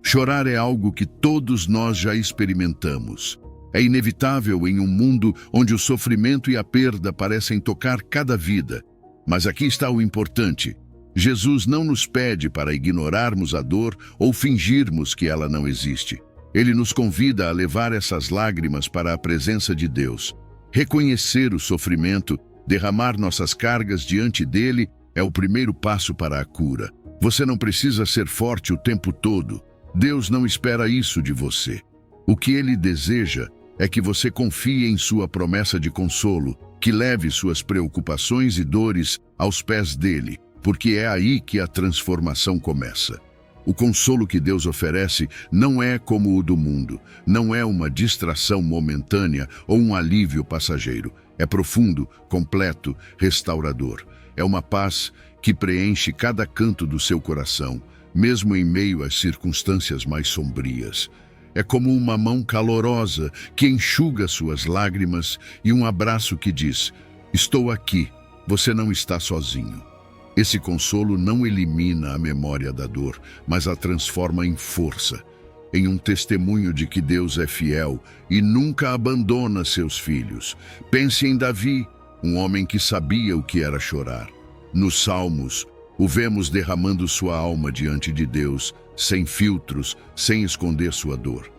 Chorar é algo que todos nós já experimentamos. É inevitável em um mundo onde o sofrimento e a perda parecem tocar cada vida. Mas aqui está o importante. Jesus não nos pede para ignorarmos a dor ou fingirmos que ela não existe. Ele nos convida a levar essas lágrimas para a presença de Deus. Reconhecer o sofrimento, derramar nossas cargas diante dele, é o primeiro passo para a cura. Você não precisa ser forte o tempo todo. Deus não espera isso de você. O que ele deseja é que você confie em sua promessa de consolo, que leve suas preocupações e dores aos pés dele, porque é aí que a transformação começa. O consolo que Deus oferece não é como o do mundo, não é uma distração momentânea ou um alívio passageiro. É profundo, completo, restaurador. É uma paz que preenche cada canto do seu coração, mesmo em meio às circunstâncias mais sombrias. É como uma mão calorosa que enxuga suas lágrimas e um abraço que diz: estou aqui, você não está sozinho. Esse consolo não elimina a memória da dor, mas a transforma em força, em um testemunho de que Deus é fiel e nunca abandona seus filhos. Pense em Davi, um homem que sabia o que era chorar. Nos Salmos, o vemos derramando sua alma diante de Deus, sem filtros, sem esconder sua dor.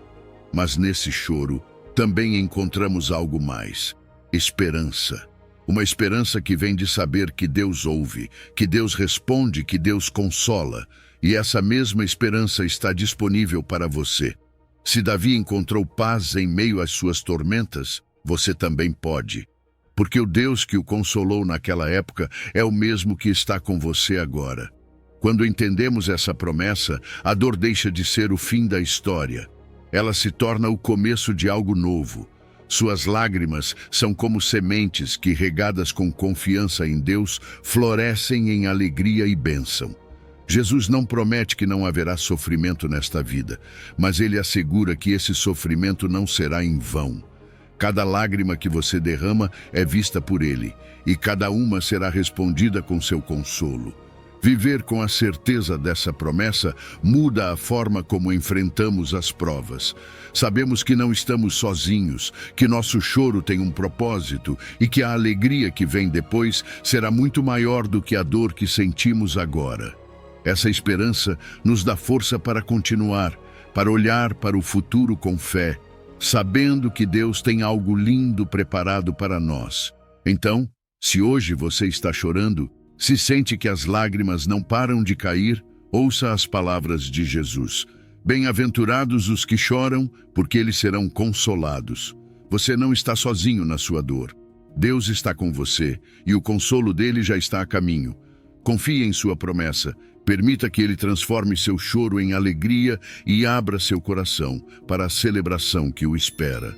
Mas nesse choro, também encontramos algo mais: esperança. Uma esperança que vem de saber que Deus ouve, que Deus responde, que Deus consola. E essa mesma esperança está disponível para você. Se Davi encontrou paz em meio às suas tormentas, você também pode. Porque o Deus que o consolou naquela época é o mesmo que está com você agora. Quando entendemos essa promessa, a dor deixa de ser o fim da história. Ela se torna o começo de algo novo. Suas lágrimas são como sementes que, regadas com confiança em Deus, florescem em alegria e bênção. Jesus não promete que não haverá sofrimento nesta vida, mas ele assegura que esse sofrimento não será em vão. Cada lágrima que você derrama é vista por ele, e cada uma será respondida com seu consolo. Viver com a certeza dessa promessa muda a forma como enfrentamos as provas. Sabemos que não estamos sozinhos, que nosso choro tem um propósito e que a alegria que vem depois será muito maior do que a dor que sentimos agora. Essa esperança nos dá força para continuar, para olhar para o futuro com fé, sabendo que Deus tem algo lindo preparado para nós. Então, se hoje você está chorando, se sente que as lágrimas não param de cair, ouça as palavras de Jesus. Bem-aventurados os que choram, porque eles serão consolados. Você não está sozinho na sua dor. Deus está com você e o consolo dele já está a caminho. Confie em sua promessa. Permita que ele transforme seu choro em alegria e abra seu coração para a celebração que o espera.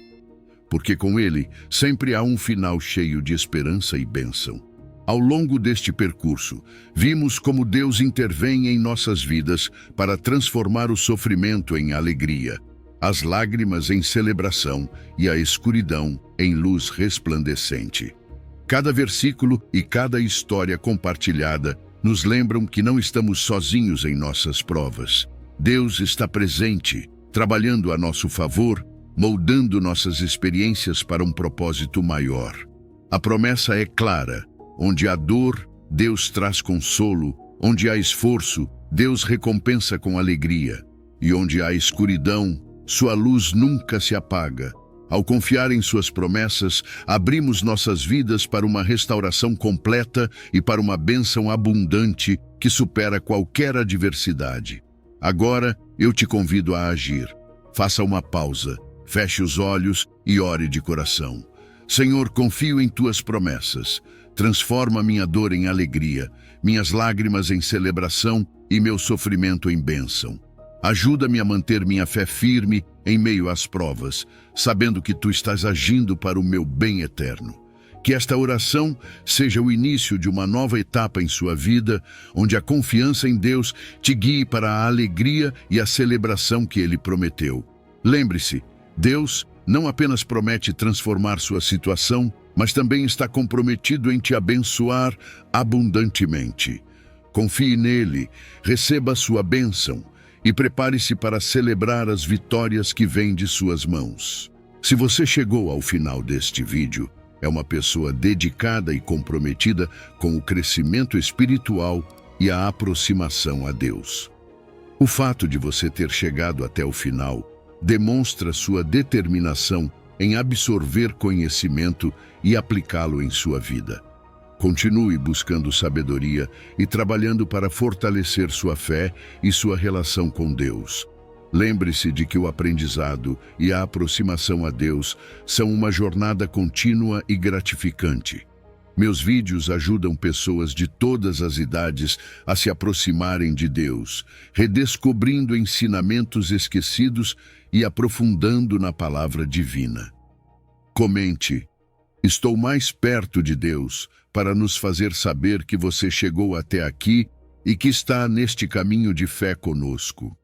Porque com ele sempre há um final cheio de esperança e bênção. Ao longo deste percurso, vimos como Deus intervém em nossas vidas para transformar o sofrimento em alegria, as lágrimas em celebração e a escuridão em luz resplandecente. Cada versículo e cada história compartilhada nos lembram que não estamos sozinhos em nossas provas. Deus está presente, trabalhando a nosso favor moldando nossas experiências para um propósito maior. A promessa é clara: onde há dor, Deus traz consolo, onde há esforço, Deus recompensa com alegria, e onde há escuridão, sua luz nunca se apaga. Ao confiar em suas promessas, abrimos nossas vidas para uma restauração completa e para uma bênção abundante que supera qualquer adversidade. Agora, eu te convido a agir. Faça uma pausa, feche os olhos e ore de coração. Senhor, confio em tuas promessas. Transforma minha dor em alegria, minhas lágrimas em celebração e meu sofrimento em bênção. Ajuda-me a manter minha fé firme em meio às provas, sabendo que tu estás agindo para o meu bem eterno. Que esta oração seja o início de uma nova etapa em sua vida, onde a confiança em Deus te guie para a alegria e a celebração que Ele prometeu. Lembre-se, Deus não apenas promete transformar sua situação, mas também está comprometido em te abençoar abundantemente. Confie nele, receba a sua bênção e prepare-se para celebrar as vitórias que vêm de suas mãos. Se você chegou ao final deste vídeo, é uma pessoa dedicada e comprometida com o crescimento espiritual e a aproximação a Deus. O fato de você ter chegado até o final demonstra sua determinação em absorver conhecimento e aplicá-lo em sua vida. Continue buscando sabedoria e trabalhando para fortalecer sua fé e sua relação com Deus. Lembre-se de que o aprendizado e a aproximação a Deus são uma jornada contínua e gratificante. Meus vídeos ajudam pessoas de todas as idades a se aproximarem de Deus, redescobrindo ensinamentos esquecidos e aprofundando na palavra divina. Comente: estou mais perto de Deus, para nos fazer saber que você chegou até aqui e que está neste caminho de fé conosco.